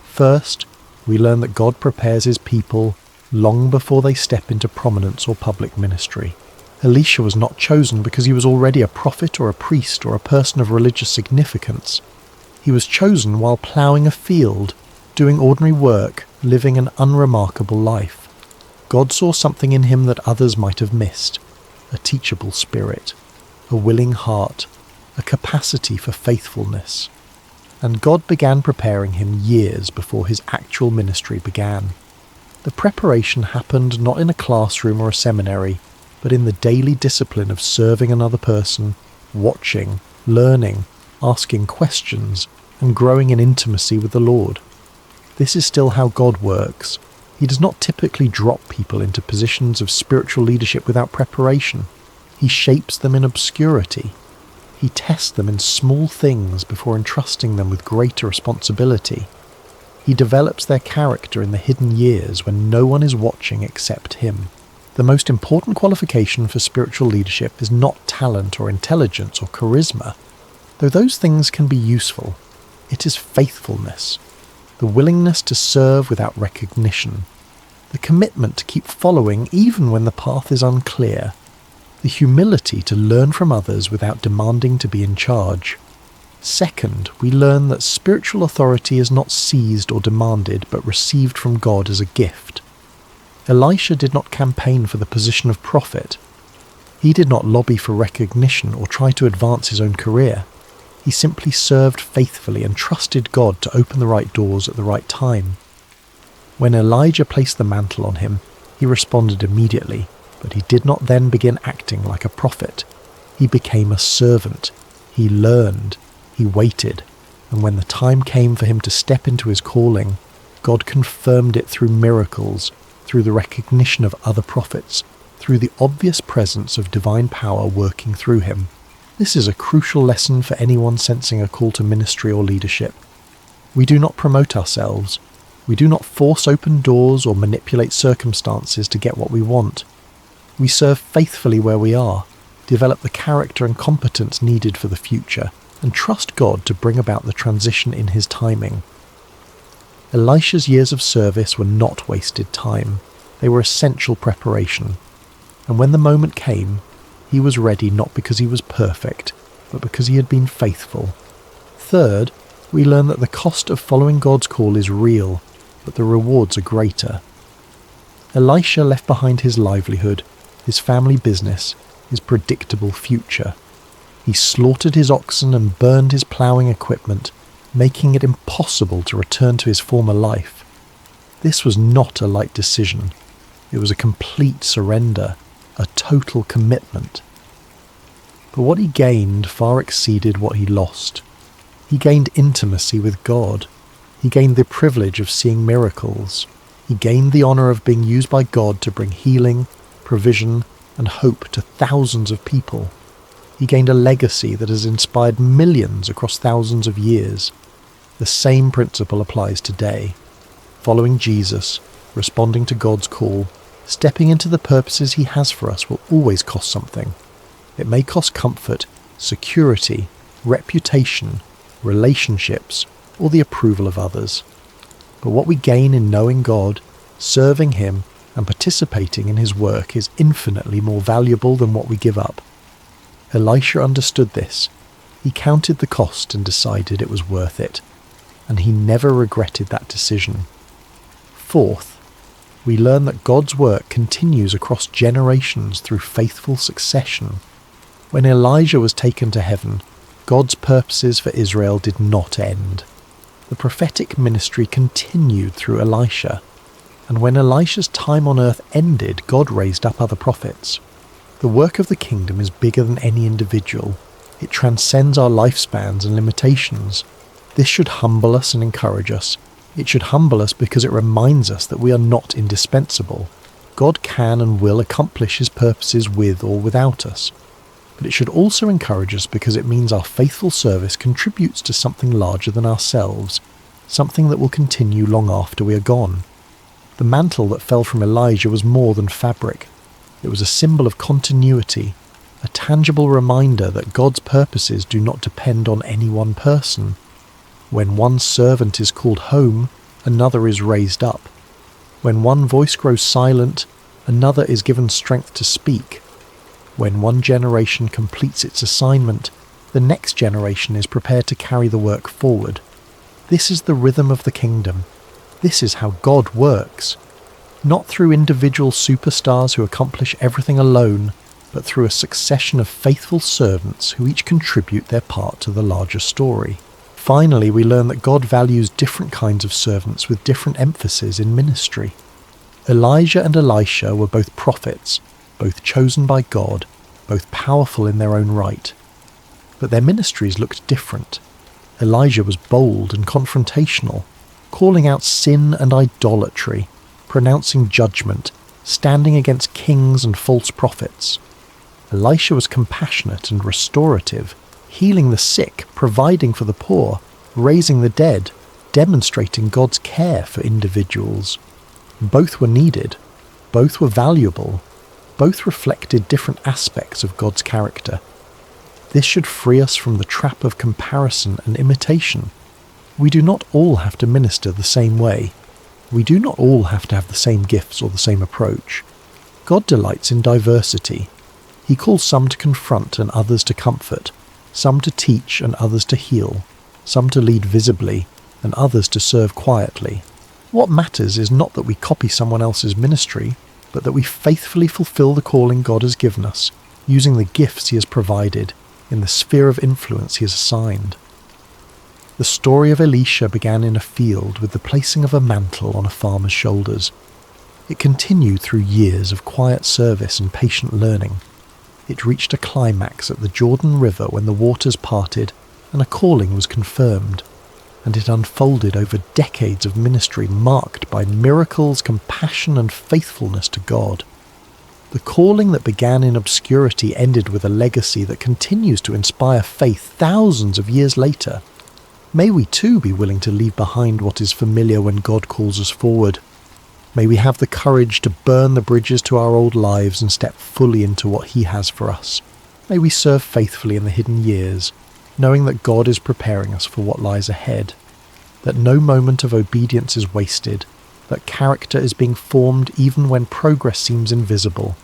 First, we learn that God prepares his people long before they step into prominence or public ministry. Elisha was not chosen because he was already a prophet or a priest or a person of religious significance. He was chosen while ploughing a field, doing ordinary work, living an unremarkable life. God saw something in him that others might have missed: a teachable spirit, a willing heart, a capacity for faithfulness. And God began preparing him years before his actual ministry began. The preparation happened not in a classroom or a seminary, but in the daily discipline of serving another person, watching, learning, asking questions, and growing in intimacy with the Lord. This is still how God works. He does not typically drop people into positions of spiritual leadership without preparation. He shapes them in obscurity. He tests them in small things before entrusting them with greater responsibility. He develops their character in the hidden years when no one is watching except him. The most important qualification for spiritual leadership is not talent or intelligence or charisma. Though those things can be useful, it is faithfulness, the willingness to serve without recognition, the commitment to keep following even when the path is unclear, the humility to learn from others without demanding to be in charge. Second, we learn that spiritual authority is not seized or demanded but received from God as a gift. Elisha did not campaign for the position of prophet. He did not lobby for recognition or try to advance his own career. He simply served faithfully and trusted God to open the right doors at the right time. When Elijah placed the mantle on him, he responded immediately, but he did not then begin acting like a prophet. He became a servant. He learned. He waited. And when the time came for him to step into his calling, God confirmed it through miracles, through the recognition of other prophets, through the obvious presence of divine power working through him. This is a crucial lesson for anyone sensing a call to ministry or leadership. We do not promote ourselves. We do not force open doors or manipulate circumstances to get what we want. We serve faithfully where we are, develop the character and competence needed for the future, and trust God to bring about the transition in his timing. Elisha's years of service were not wasted time. They were essential preparation. And when the moment came, he was ready not because he was perfect, but because he had been faithful. Third, we learn that the cost of following God's call is real, but the rewards are greater. Elisha left behind his livelihood, his family business, his predictable future. He slaughtered his oxen and burned his ploughing equipment, making it impossible to return to his former life. This was not a light decision. It was a complete surrender, a total commitment. But what he gained far exceeded what he lost. He gained intimacy with God. He gained the privilege of seeing miracles. He gained the honor of being used by God to bring healing, provision, and hope to thousands of people. He gained a legacy that has inspired millions across thousands of years. The same principle applies today. Following Jesus, responding to God's call, stepping into the purposes he has for us will always cost something. It may cost comfort, security, reputation, relationships, or the approval of others. But what we gain in knowing God, serving him, and participating in his work is infinitely more valuable than what we give up. Elisha understood this. He counted the cost and decided it was worth it. And he never regretted that decision. Fourth, we learn that God's work continues across generations through faithful succession. When Elijah was taken to heaven, God's purposes for Israel did not end. The prophetic ministry continued through Elisha, and when Elisha's time on earth ended, God raised up other prophets. The work of the kingdom is bigger than any individual. It transcends our lifespans and limitations. This should humble us and encourage us. It should humble us because it reminds us that we are not indispensable. God can and will accomplish his purposes with or without us. But it should also encourage us because it means our faithful service contributes to something larger than ourselves, something that will continue long after we are gone. The mantle that fell from Elijah was more than fabric. It was a symbol of continuity, a tangible reminder that God's purposes do not depend on any one person. When one servant is called home, another is raised up. When one voice grows silent, another is given strength to speak. When one generation completes its assignment, the next generation is prepared to carry the work forward. This is the rhythm of the kingdom. This is how God works. Not through individual superstars who accomplish everything alone, but through a succession of faithful servants who each contribute their part to the larger story. Finally, we learn that God values different kinds of servants with different emphasis in ministry. Elijah and Elisha were both prophets, both chosen by God, both powerful in their own right. But their ministries looked different. Elijah was bold and confrontational, calling out sin and idolatry, pronouncing judgment, standing against kings and false prophets. Elisha was compassionate and restorative, healing the sick, providing for the poor, raising the dead, demonstrating God's care for individuals. Both were needed, both were valuable, both reflected different aspects of God's character. This should free us from the trap of comparison and imitation. We do not all have to minister the same way. We do not all have to have the same gifts or the same approach. God delights in diversity. He calls some to confront and others to comfort, some to teach and others to heal, some to lead visibly and others to serve quietly. What matters is not that we copy someone else's ministry, but that we faithfully fulfill the calling God has given us, using the gifts he has provided in the sphere of influence he has assigned. The story of Elisha began in a field with the placing of a mantle on a farmer's shoulders. It continued through years of quiet service and patient learning. It reached a climax at the Jordan River when the waters parted and a calling was confirmed, and it unfolded over decades of ministry marked by miracles, compassion and faithfulness to God. The calling that began in obscurity ended with a legacy that continues to inspire faith thousands of years later. May we too be willing to leave behind what is familiar when God calls us forward. May we have the courage to burn the bridges to our old lives and step fully into what he has for us. May we serve faithfully in the hidden years, knowing that God is preparing us for what lies ahead, that no moment of obedience is wasted, that character is being formed even when progress seems invisible.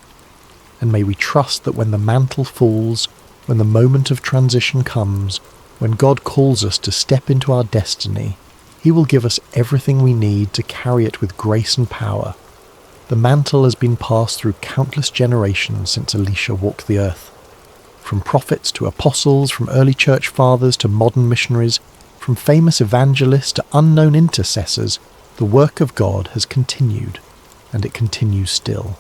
And may we trust that when the mantle falls, when the moment of transition comes, when God calls us to step into our destiny, he will give us everything we need to carry it with grace and power. The mantle has been passed through countless generations since Elisha walked the earth. From prophets to apostles, from early church fathers to modern missionaries, from famous evangelists to unknown intercessors, the work of God has continued, and it continues still.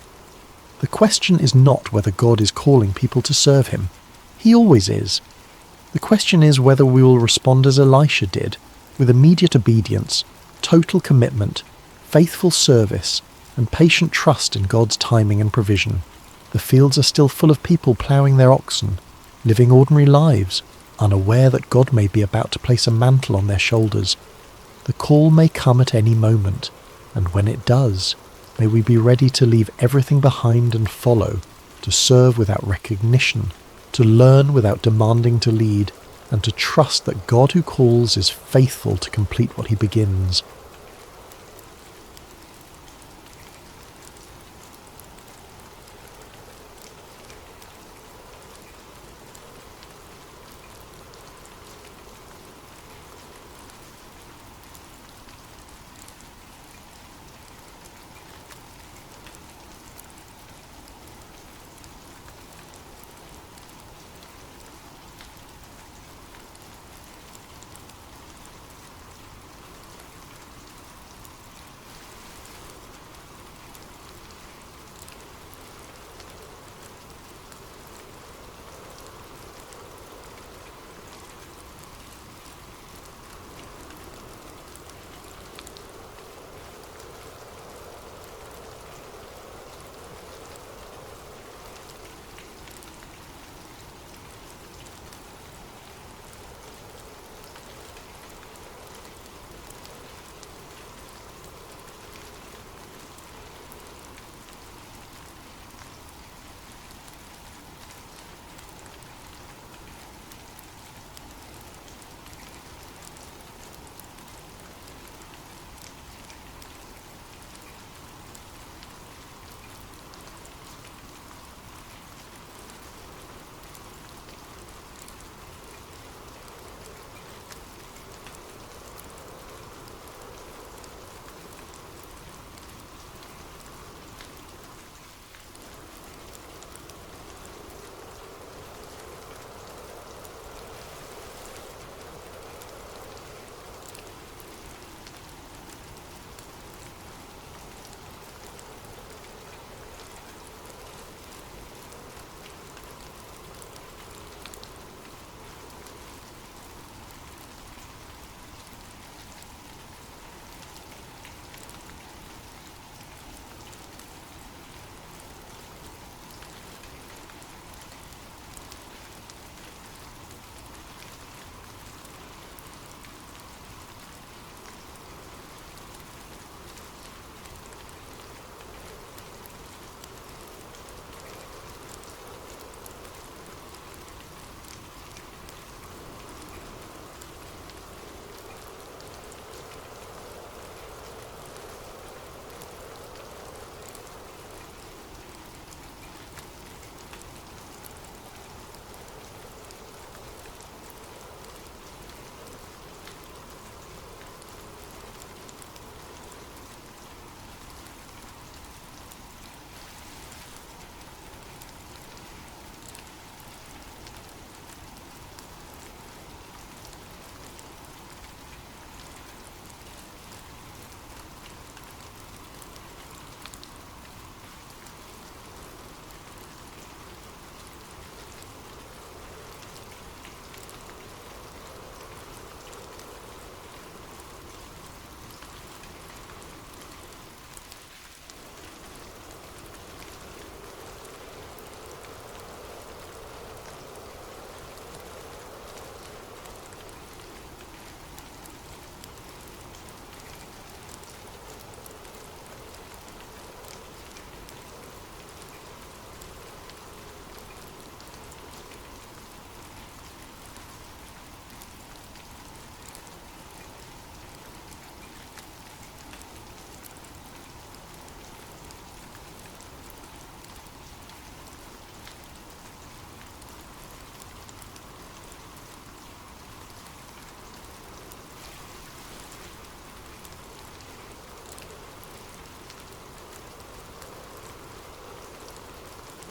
The question is not whether God is calling people to serve him. He always is. The question is whether we will respond as Elisha did, with immediate obedience, total commitment, faithful service, and patient trust in God's timing and provision. The fields are still full of people ploughing their oxen, living ordinary lives, unaware that God may be about to place a mantle on their shoulders. The call may come at any moment, and when it does, may we be ready to leave everything behind and follow, to serve without recognition, to learn without demanding to lead, and to trust that God who calls is faithful to complete what he begins.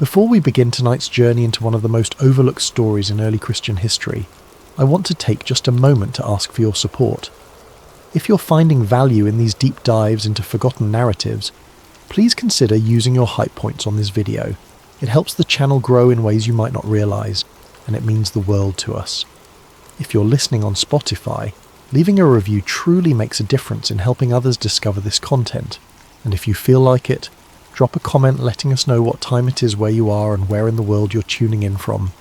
Before we begin tonight's journey into one of the most overlooked stories in early Christian history, I want to take just a moment to ask for your support. If you're finding value in these deep dives into forgotten narratives, please consider using your hype points on this video. It helps the channel grow in ways you might not realise, and it means the world to us. If you're listening on Spotify, leaving a review truly makes a difference in helping others discover this content. And if you feel like it, drop a comment letting us know what time it is where you are and where in the world you're tuning in from.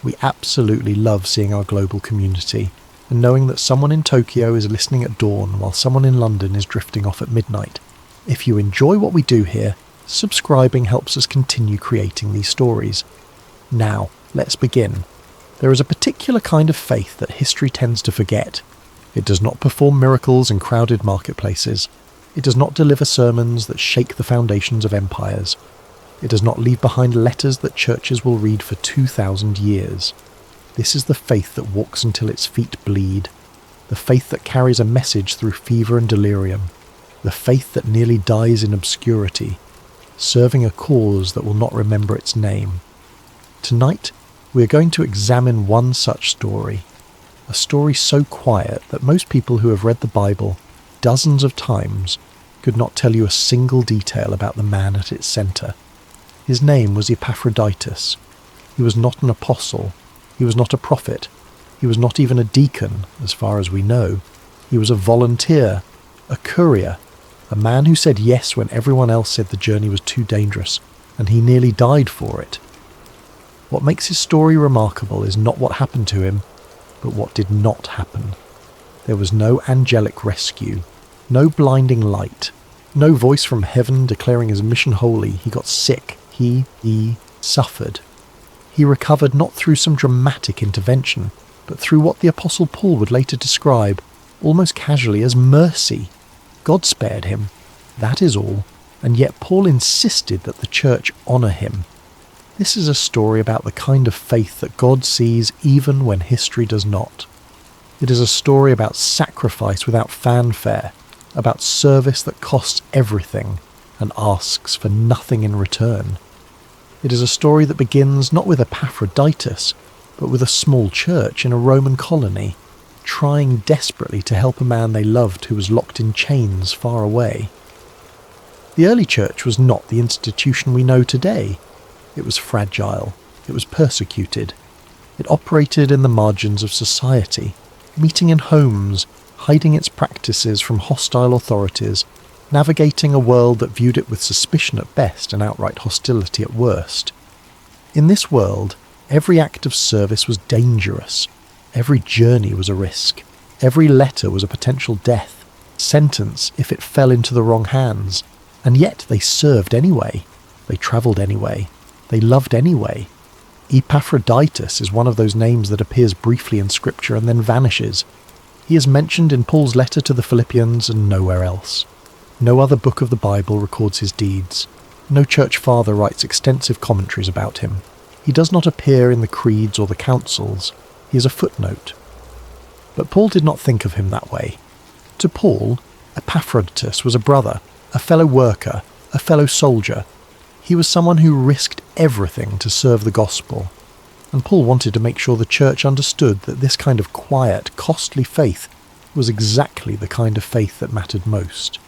We absolutely love seeing our global community, and knowing that someone in Tokyo is listening at dawn while someone in London is drifting off at midnight. If you enjoy what we do here, subscribing helps us continue creating these stories. Now, let's begin. There is a particular kind of faith that history tends to forget. It does not perform miracles in crowded marketplaces. It does not deliver sermons that shake the foundations of empires. It does not leave behind letters that churches will read for 2,000 years. This is the faith that walks until its feet bleed. The faith that carries a message through fever and delirium. The faith that nearly dies in obscurity, serving a cause that will not remember its name. Tonight, we are going to examine one such story. A story so quiet that most people who have read the Bible dozens of times could not tell you a single detail about the man at its centre. His name was Epaphroditus. He was not an apostle. He was not a prophet. He was not even a deacon, as far as we know. He was a volunteer, a courier, a man who said yes when everyone else said the journey was too dangerous, and he nearly died for it. What makes his story remarkable is not what happened to him, but what did not happen. There was no angelic rescue, no blinding light, no voice from heaven declaring his mission holy. He got sick. He suffered. He recovered not through some dramatic intervention, but through what the Apostle Paul would later describe, almost casually, as mercy. God spared him, that is all, and yet Paul insisted that the church honour him. This is a story about the kind of faith that God sees even when history does not. It is a story about sacrifice without fanfare, about service that costs everything and asks for nothing in return. It is a story that begins not with Epaphroditus, but with a small church in a Roman colony, trying desperately to help a man they loved who was locked in chains far away. The early church was not the institution we know today. It was fragile. It was persecuted. It operated in the margins of society, meeting in homes, hiding its practices from hostile authorities, navigating a world that viewed it with suspicion at best and outright hostility at worst. In this world, every act of service was dangerous. Every journey was a risk. Every letter was a potential death sentence if it fell into the wrong hands. And yet they served anyway. They travelled anyway. They loved anyway. Epaphroditus is one of those names that appears briefly in Scripture and then vanishes. He is mentioned in Paul's letter to the Philippians and nowhere else. No other book of the Bible records his deeds. No church father writes extensive commentaries about him. He does not appear in the creeds or the councils. He is a footnote. But Paul did not think of him that way. To Paul, Epaphroditus was a brother, a fellow worker, a fellow soldier. He was someone who risked everything to serve the gospel. And Paul wanted to make sure the church understood that this kind of quiet, costly faith was exactly the kind of faith that mattered most.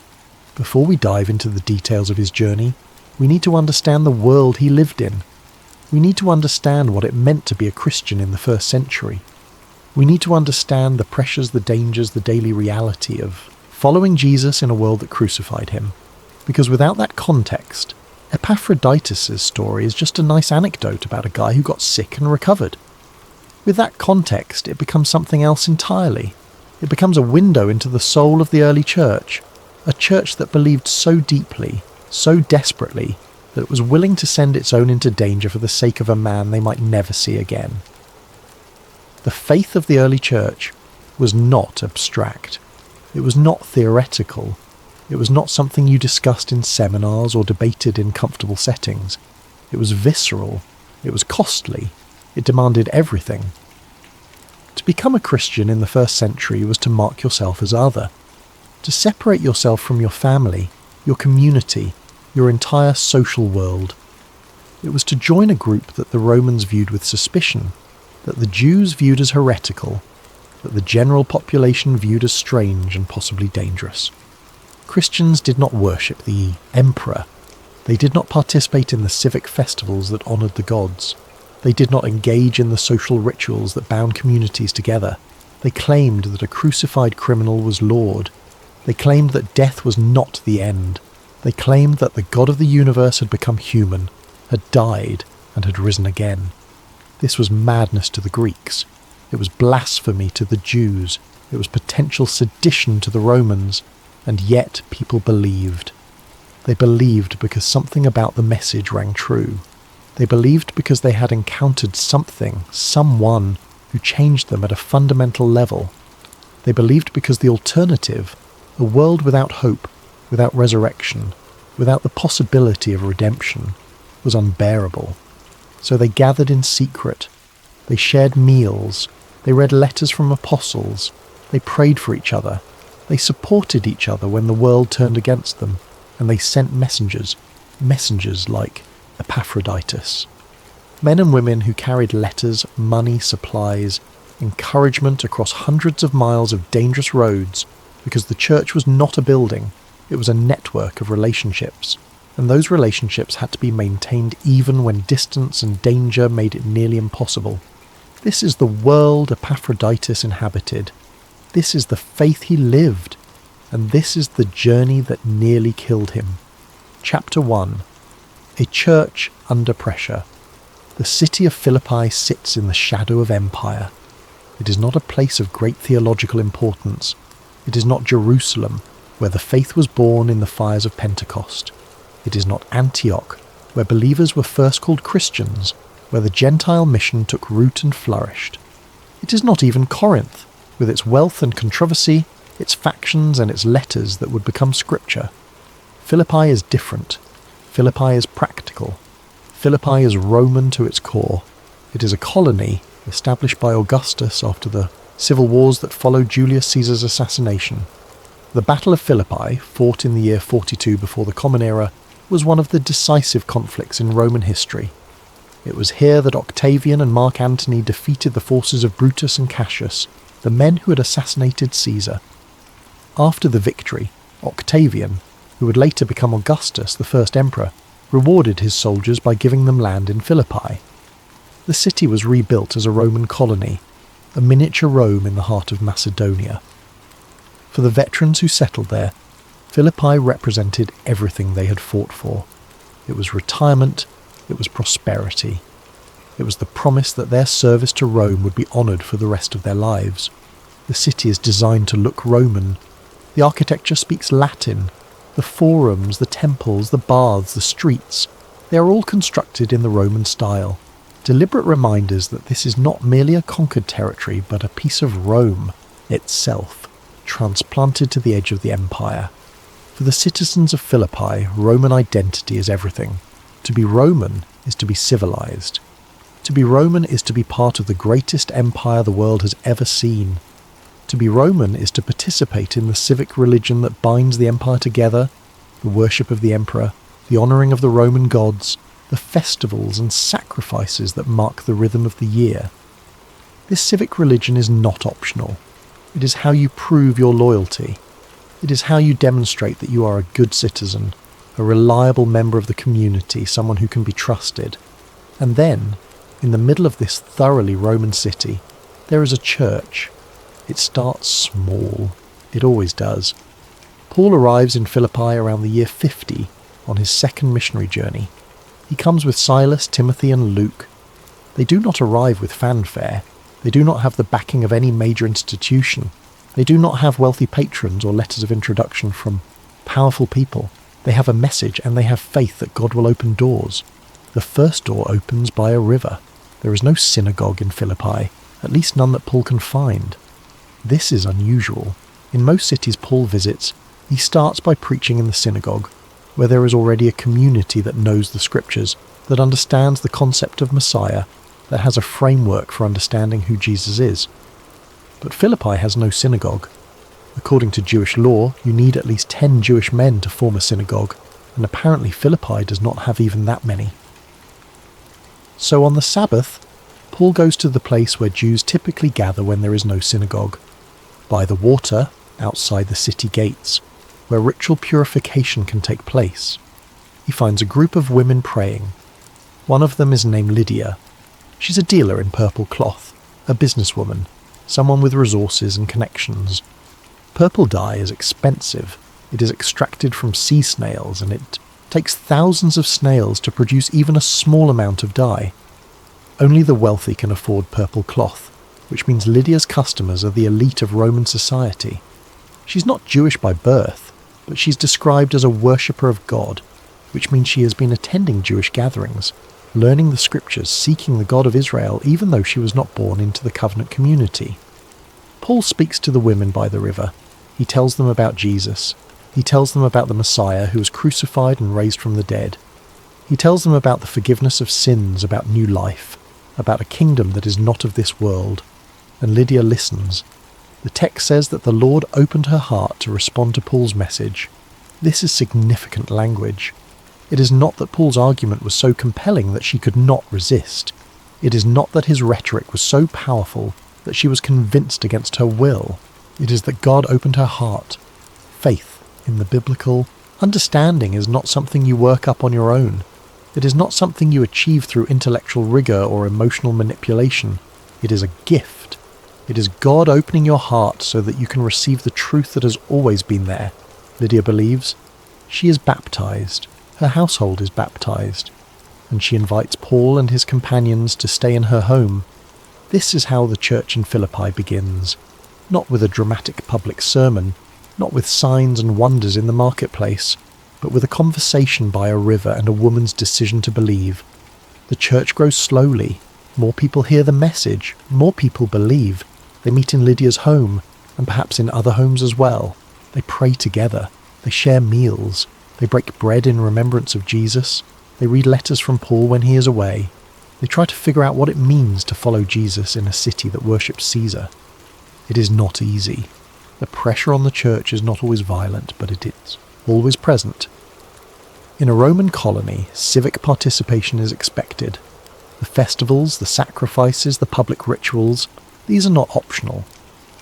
Before we dive into the details of his journey, we need to understand the world he lived in. We need to understand what it meant to be a Christian in the first century. We need to understand the pressures, the dangers, the daily reality of following Jesus in a world that crucified him. Because without that context, Epaphroditus' story is just a nice anecdote about a guy who got sick and recovered. With that context, it becomes something else entirely. It becomes a window into the soul of the early church, a church that believed so deeply, so desperately, that it was willing to send its own into danger for the sake of a man they might never see again. The faith of the early church was not abstract. It was not theoretical. It was not something you discussed in seminars or debated in comfortable settings. It was visceral. It was costly. It demanded everything. To become a Christian in the first century was to mark yourself as other, to separate yourself from your family, your community, your entire social world. It was to join a group that the Romans viewed with suspicion, that the Jews viewed as heretical, that the general population viewed as strange and possibly dangerous. Christians did not worship the emperor. They did not participate in the civic festivals that honoured the gods. They did not engage in the social rituals that bound communities together. They claimed that a crucified criminal was Lord. They claimed that death was not the end. They claimed that the God of the universe had become human, had died, and had risen again. This was madness to the Greeks. It was blasphemy to the Jews. It was potential sedition to the Romans. And yet people believed. They believed because something about the message rang true. They believed because they had encountered something, someone, who changed them at a fundamental level. They believed because the alternative, a world without hope, without resurrection, without the possibility of redemption, was unbearable. So they gathered in secret. They shared meals. They read letters from apostles. They prayed for each other. They supported each other when the world turned against them, and they sent messengers like Epaphroditus. Men and women who carried letters, money, supplies, encouragement across hundreds of miles of dangerous roads, because the church was not a building, it was a network of relationships, and those relationships had to be maintained even when distance and danger made it nearly impossible. This is the world Epaphroditus inhabited. This is the faith he lived, and this is the journey that nearly killed him. Chapter 1. A church under pressure. The city of Philippi sits in the shadow of empire. It is not a place of great theological importance. It is not Jerusalem, where the faith was born in the fires of Pentecost. It is not Antioch, where believers were first called Christians, where the Gentile mission took root and flourished. It is not even Corinth, with its wealth and controversy, its factions and its letters that would become scripture. Philippi is different. Philippi is practical. Philippi is Roman to its core. It is a colony established by Augustus after the civil wars that followed Julius Caesar's assassination. The Battle of Philippi, fought in the year 42 before the Common Era, was one of the decisive conflicts in Roman history. It was here that Octavian and Mark Antony defeated the forces of Brutus and Cassius, the men who had assassinated Caesar. After the victory, Octavian, who would later become Augustus, the first emperor, rewarded his soldiers by giving them land in Philippi. The city was rebuilt as a Roman colony, a miniature Rome in the heart of Macedonia. For the veterans who settled there, Philippi represented everything they had fought for. It was retirement, it was prosperity. It was the promise that their service to Rome would be honoured for the rest of their lives. The city is designed to look Roman. The architecture speaks Latin. The forums, the temples, the baths, the streets, they are all constructed in the Roman style. Deliberate reminders that this is not merely a conquered territory, but a piece of Rome itself, transplanted to the edge of the empire. For the citizens of Philippi, Roman identity is everything. To be Roman is to be civilized. To be Roman is to be part of the greatest empire the world has ever seen. To be Roman is to participate in the civic religion that binds the empire together, the worship of the emperor, the honouring of the Roman gods, the festivals and sacrifices that mark the rhythm of the year. This civic religion is not optional. It is how you prove your loyalty. It is how you demonstrate that you are a good citizen, a reliable member of the community, someone who can be trusted. And then, in the middle of this thoroughly Roman city, there is a church. It starts small. It always does. Paul arrives in Philippi around the year 50 on his second missionary journey. He comes with Silas, Timothy and Luke. They do not arrive with fanfare. They do not have the backing of any major institution. They do not have wealthy patrons or letters of introduction from powerful people. They have a message and they have faith that God will open doors. The first door opens by a river. There is no synagogue in Philippi, at least none that Paul can find. This is unusual. In most cities Paul visits, he starts by preaching in the synagogue, where there is already a community that knows the scriptures, that understands the concept of Messiah, that has a framework for understanding who Jesus is. But Philippi has no synagogue. According to Jewish law, you need at least 10 Jewish men to form a synagogue, and apparently Philippi does not have even that many. So on the Sabbath, Paul goes to the place where Jews typically gather when there is no synagogue, by the water outside the city gates, where ritual purification can take place. He finds a group of women praying. One of them is named Lydia. She's a dealer in purple cloth, a businesswoman, someone with resources and connections. Purple dye is expensive. It is extracted from sea snails, and it takes thousands of snails to produce even a small amount of dye. Only the wealthy can afford purple cloth, which means Lydia's customers are the elite of Roman society. She's not Jewish by birth, but she's described as a worshipper of God, which means she has been attending Jewish gatherings, learning the scriptures, seeking the God of Israel, even though she was not born into the covenant community. Paul speaks to the women by the river. He tells them about Jesus. He tells them about the Messiah who was crucified and raised from the dead. He tells them about the forgiveness of sins, about new life, about a kingdom that is not of this world. And Lydia listens. The text says that the Lord opened her heart to respond to Paul's message. This is significant language. It is not that Paul's argument was so compelling that she could not resist. It is not that his rhetoric was so powerful that she was convinced against her will. It is that God opened her heart. Faith, in the biblical understanding, is not something you work up on your own. It is not something you achieve through intellectual rigor or emotional manipulation. It is a gift. It is God opening your heart so that you can receive the truth that has always been there. Lydia believes. She is baptized. Her household is baptized. And she invites Paul and his companions to stay in her home. This is how the church in Philippi begins. Not with a dramatic public sermon, not with signs and wonders in the marketplace, but with a conversation by a river and a woman's decision to believe. The church grows slowly. More people hear the message. More people believe. They meet in Lydia's home, and perhaps in other homes as well. They pray together. They share meals. They break bread in remembrance of Jesus. They read letters from Paul when he is away. They try to figure out what it means to follow Jesus in a city that worships Caesar. It is not easy. The pressure on the church is not always violent, but it is always present. In a Roman colony, civic participation is expected. The festivals, the sacrifices, the public rituals, these are not optional.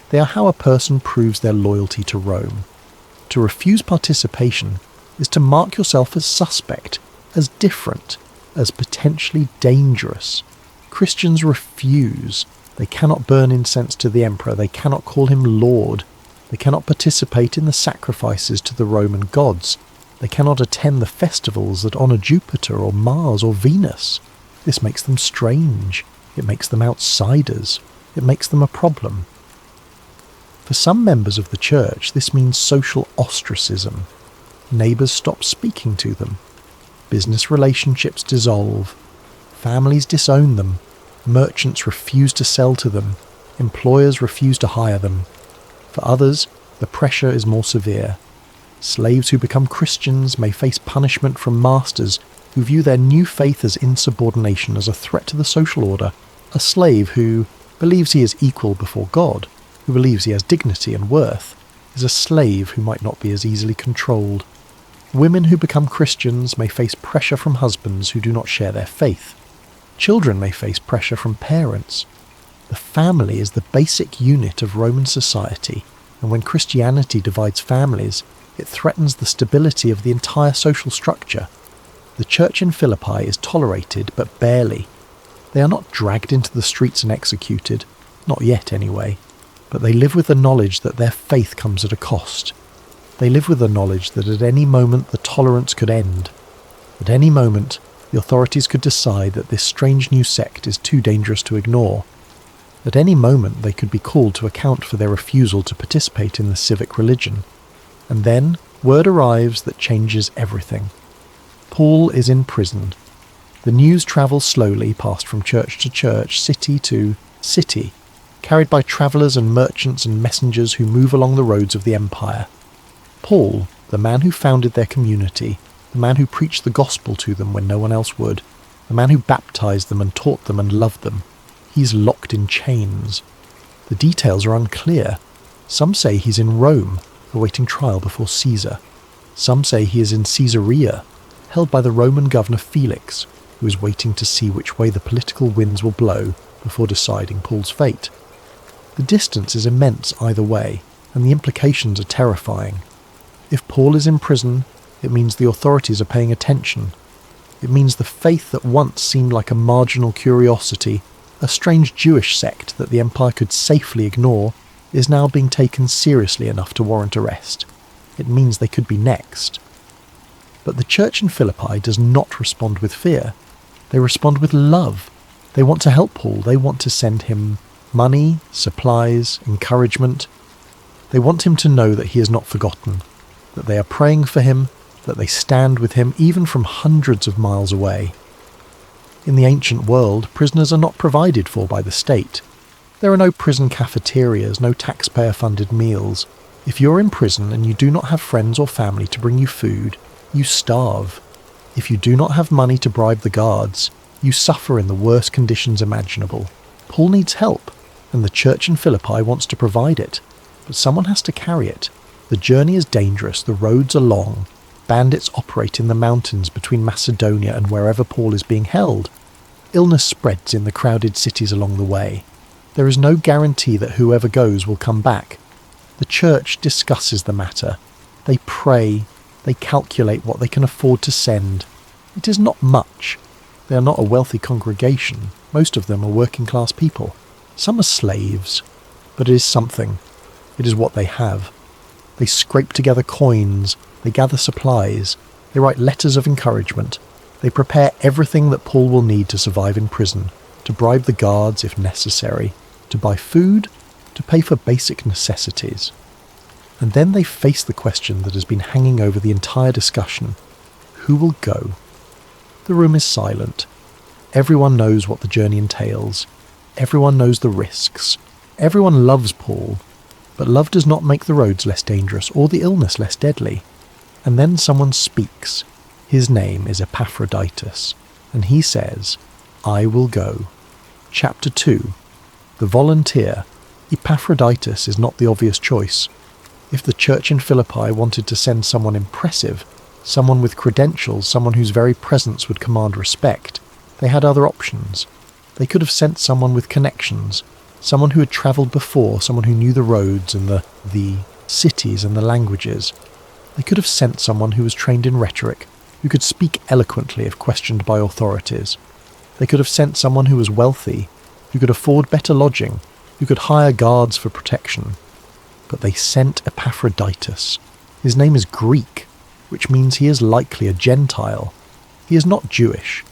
They are how a person proves their loyalty to Rome. To refuse participation is to mark yourself as suspect, as different, as potentially dangerous. Christians refuse. They cannot burn incense to the emperor. They cannot call him Lord. They cannot participate in the sacrifices to the Roman gods. They cannot attend the festivals that honour Jupiter or Mars or Venus. This makes them strange. It makes them outsiders. It makes them a problem. For some members of the church, this means social ostracism. Neighbours stop speaking to them. Business relationships dissolve. Families disown them. Merchants refuse to sell to them. Employers refuse to hire them. For others, the pressure is more severe. Slaves who become Christians may face punishment from masters who view their new faith as insubordination, as a threat to the social order. A slave who believes he is equal before God, who believes he has dignity and worth, is a slave who might not be as easily controlled. Women who become Christians may face pressure from husbands who do not share their faith. Children may face pressure from parents. The family is the basic unit of Roman society, and when Christianity divides families, it threatens the stability of the entire social structure. The church in Philippi is tolerated, but barely. They are not dragged into the streets and executed, not yet anyway, but they live with the knowledge that their faith comes at a cost. They live with the knowledge that at any moment the tolerance could end. At any moment, the authorities could decide that this strange new sect is too dangerous to ignore. At any moment they could be called to account for their refusal to participate in the civic religion. And then word arrives that changes everything. Paul is in prison. The news travels slowly past from church to church, city to city, carried by travellers and merchants and messengers who move along the roads of the empire. Paul, the man who founded their community, the man who preached the gospel to them when no one else would, the man who baptized them and taught them and loved them, he's locked in chains. The details are unclear. Some say he's in Rome, awaiting trial before Caesar. Some say he is in Caesarea, held by the Roman governor Felix. who is waiting to see which way the political winds will blow before deciding Paul's fate. The distance is immense either way, and the implications are terrifying. If Paul is in prison, it means the authorities are paying attention. It means the faith that once seemed like a marginal curiosity, a strange Jewish sect that the empire could safely ignore, is now being taken seriously enough to warrant arrest. It means they could be next. But the church in Philippi does not respond with fear. They respond with love. They want to help Paul. They want to send him money, supplies, encouragement. They want him to know that he is not forgotten, that they are praying for him, that they stand with him even from hundreds of miles away. In the ancient world, prisoners are not provided for by the state. There are no prison cafeterias, no taxpayer-funded meals. If you're in prison and you do not have friends or family to bring you food, you starve. If you do not have money to bribe the guards, you suffer in the worst conditions imaginable. Paul needs help, and the church in Philippi wants to provide it. But someone has to carry it. The journey is dangerous, the roads are long. Bandits operate in the mountains between Macedonia and wherever Paul is being held. Illness spreads in the crowded cities along the way. There is no guarantee that whoever goes will come back. The church discusses the matter. They pray. They calculate what they can afford to send. It is not much. They are not a wealthy congregation. Most of them are working-class people. Some are slaves. But it is something. It is what they have. They scrape together coins. They gather supplies. They write letters of encouragement. They prepare everything that Paul will need to survive in prison, to bribe the guards if necessary, to buy food, to pay for basic necessities. And then they face the question that has been hanging over the entire discussion. Who will go? The room is silent. Everyone knows what the journey entails. Everyone knows the risks. Everyone loves Paul. But love does not make the roads less dangerous or the illness less deadly. And then someone speaks. His name is Epaphroditus, and he says, I will go. Chapter 2. The volunteer. Epaphroditus is not the obvious choice. If the church in Philippi wanted to send someone impressive, someone with credentials, someone whose very presence would command respect, they had other options. They could have sent someone with connections, someone who had travelled before, someone who knew the roads and the cities and the languages. They could have sent someone who was trained in rhetoric, who could speak eloquently if questioned by authorities. They could have sent someone who was wealthy, who could afford better lodging, who could hire guards for protection. But they sent Epaphroditus. His name is Greek, which means he is likely a Gentile. He is not Jewish.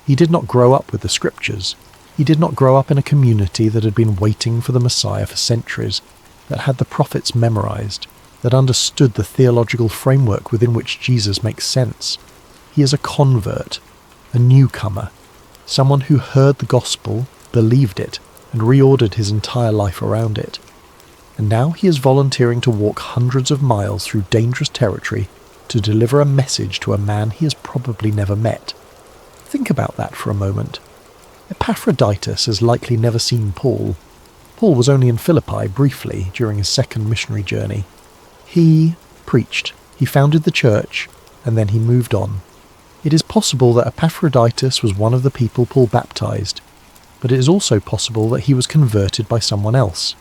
He did not grow up with the scriptures. He did not grow up in a community that had been waiting for the Messiah for centuries, that had the prophets memorized, that understood the theological framework within which Jesus makes sense. He is a convert, a newcomer, someone who heard the gospel, believed it, and reordered his entire life around it. And now he is volunteering to walk hundreds of miles through dangerous territory to deliver a message to a man he has probably never met. Think about that for a moment. Epaphroditus has likely never seen Paul. Paul was only in Philippi briefly during his second missionary journey. He preached, he founded the church, and then he moved on. It is possible that Epaphroditus was one of the people Paul baptized, but it is also possible that he was converted by someone else,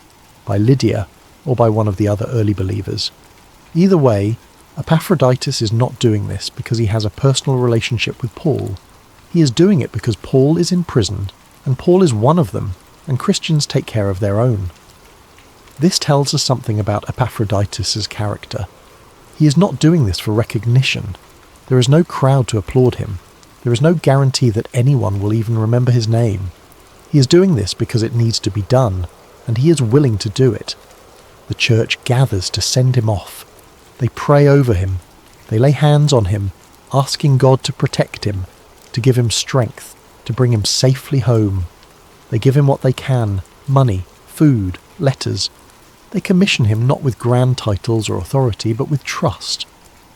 by Lydia, or by one of the other early believers. Either way, Epaphroditus is not doing this because he has a personal relationship with Paul. He is doing it because Paul is in prison, and Paul is one of them, and Christians take care of their own. This tells us something about Epaphroditus' character. He is not doing this for recognition. There is no crowd to applaud him. There is no guarantee that anyone will even remember his name. He is doing this because it needs to be done, and he is willing to do it. The church gathers to send him off. They pray over him. They lay hands on him, asking God to protect him, to give him strength, to bring him safely home. They give him what they can, money, food, letters. They commission him not with grand titles or authority, but with trust.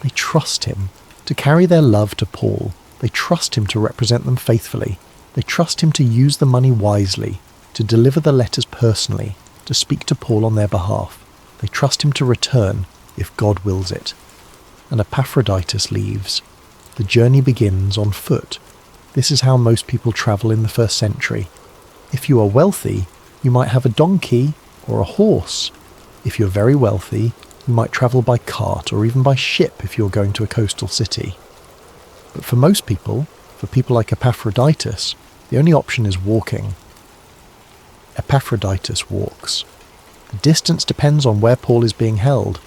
They trust him to carry their love to Paul. They trust him to represent them faithfully. They trust him to use the money wisely, to deliver the letters personally, to speak to Paul on their behalf. They trust him to return if God wills it. And Epaphroditus leaves. The journey begins on foot. This is how most people travel in the first century. If you are wealthy, you might have a donkey or a horse. If you're very wealthy, you might travel by cart or even by ship if you're going to a coastal city. But for most people, for people like Epaphroditus, the only option is walking. Epaphroditus walks. The distance depends on where Paul is being held.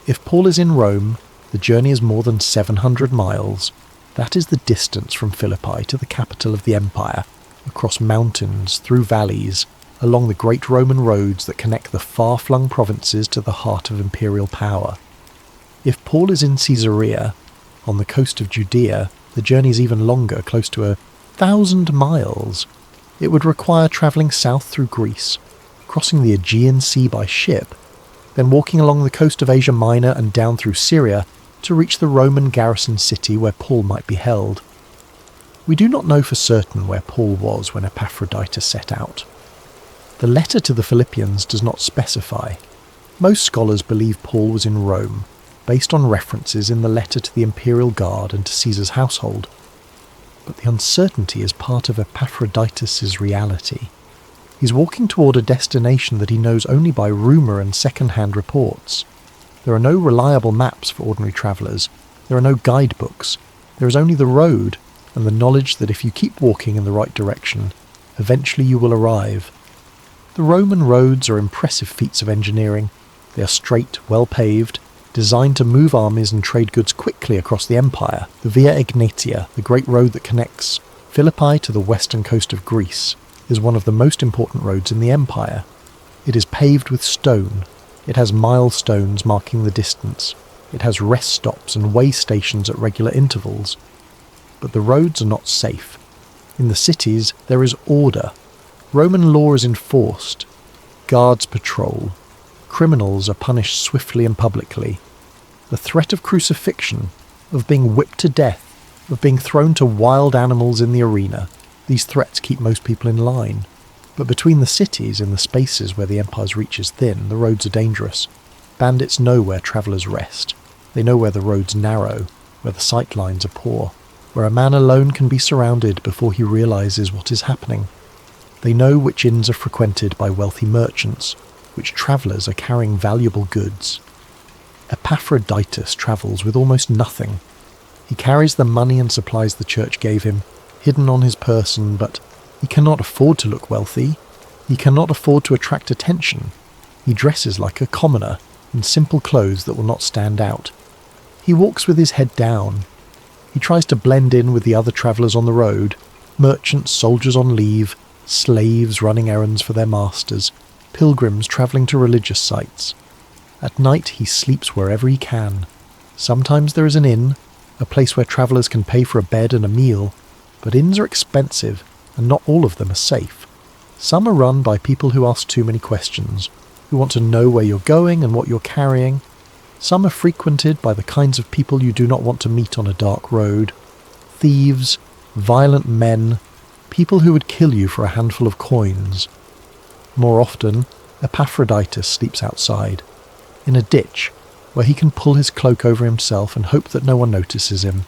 If Paul is in Rome, the journey is more than 700 miles. That is the distance from Philippi to the capital of the empire, across mountains, through valleys, along the great Roman roads that connect the far-flung provinces to the heart of imperial power. If Paul is in Caesarea, on the coast of Judea, the journey is even longer, close to 1,000 miles. It would require travelling south through Greece, crossing the Aegean Sea by ship, then walking along the coast of Asia Minor and down through Syria to reach the Roman garrison city where Paul might be held. We do not know for certain where Paul was when Epaphroditus set out. The letter to the Philippians does not specify. Most scholars believe Paul was in Rome, based on references in the letter to the imperial guard and to Caesar's household. But the uncertainty is part of Epaphroditus' reality. He's walking toward a destination that he knows only by rumour and second-hand reports. There are no reliable maps for ordinary travellers. There are no guidebooks. There is only the road and the knowledge that if you keep walking in the right direction, eventually you will arrive. The Roman roads are impressive feats of engineering. They are straight, well-paved, designed to move armies and trade goods quickly across the empire. The Via Egnatia, the great road that connects Philippi to the western coast of Greece, is one of the most important roads in the empire. It is paved with stone. It has milestones marking the distance. It has rest stops and way stations at regular intervals. But the roads are not safe. In the cities, there is order. Roman law is enforced. Guards patrol. Criminals are punished swiftly and publicly. The threat of crucifixion, of being whipped to death, of being thrown to wild animals in the arena, these threats keep most people in line. But between the cities, in the spaces where the empire's reach is thin, the roads are dangerous. Bandits know where travellers rest. They know where the roads narrow, where the sight lines are poor, where a man alone can be surrounded before he realises what is happening. They know which inns are frequented by wealthy merchants, which travellers are carrying valuable goods. Epaphroditus travels with almost nothing. He carries the money and supplies the church gave him, hidden on his person, but he cannot afford to look wealthy. He cannot afford to attract attention. He dresses like a commoner, in simple clothes that will not stand out. He walks with his head down. He tries to blend in with the other travellers on the road, merchants, soldiers on leave, slaves running errands for their masters, pilgrims travelling to religious sites. At night he sleeps wherever he can. Sometimes there is an inn, a place where travellers can pay for a bed and a meal, but inns are expensive, and not all of them are safe. Some are run by people who ask too many questions, who want to know where you're going and what you're carrying. Some are frequented by the kinds of people you do not want to meet on a dark road. Thieves, violent men, people who would kill you for a handful of coins. More often, Epaphroditus sleeps outside, in a ditch, where he can pull his cloak over himself and hope that no one notices him.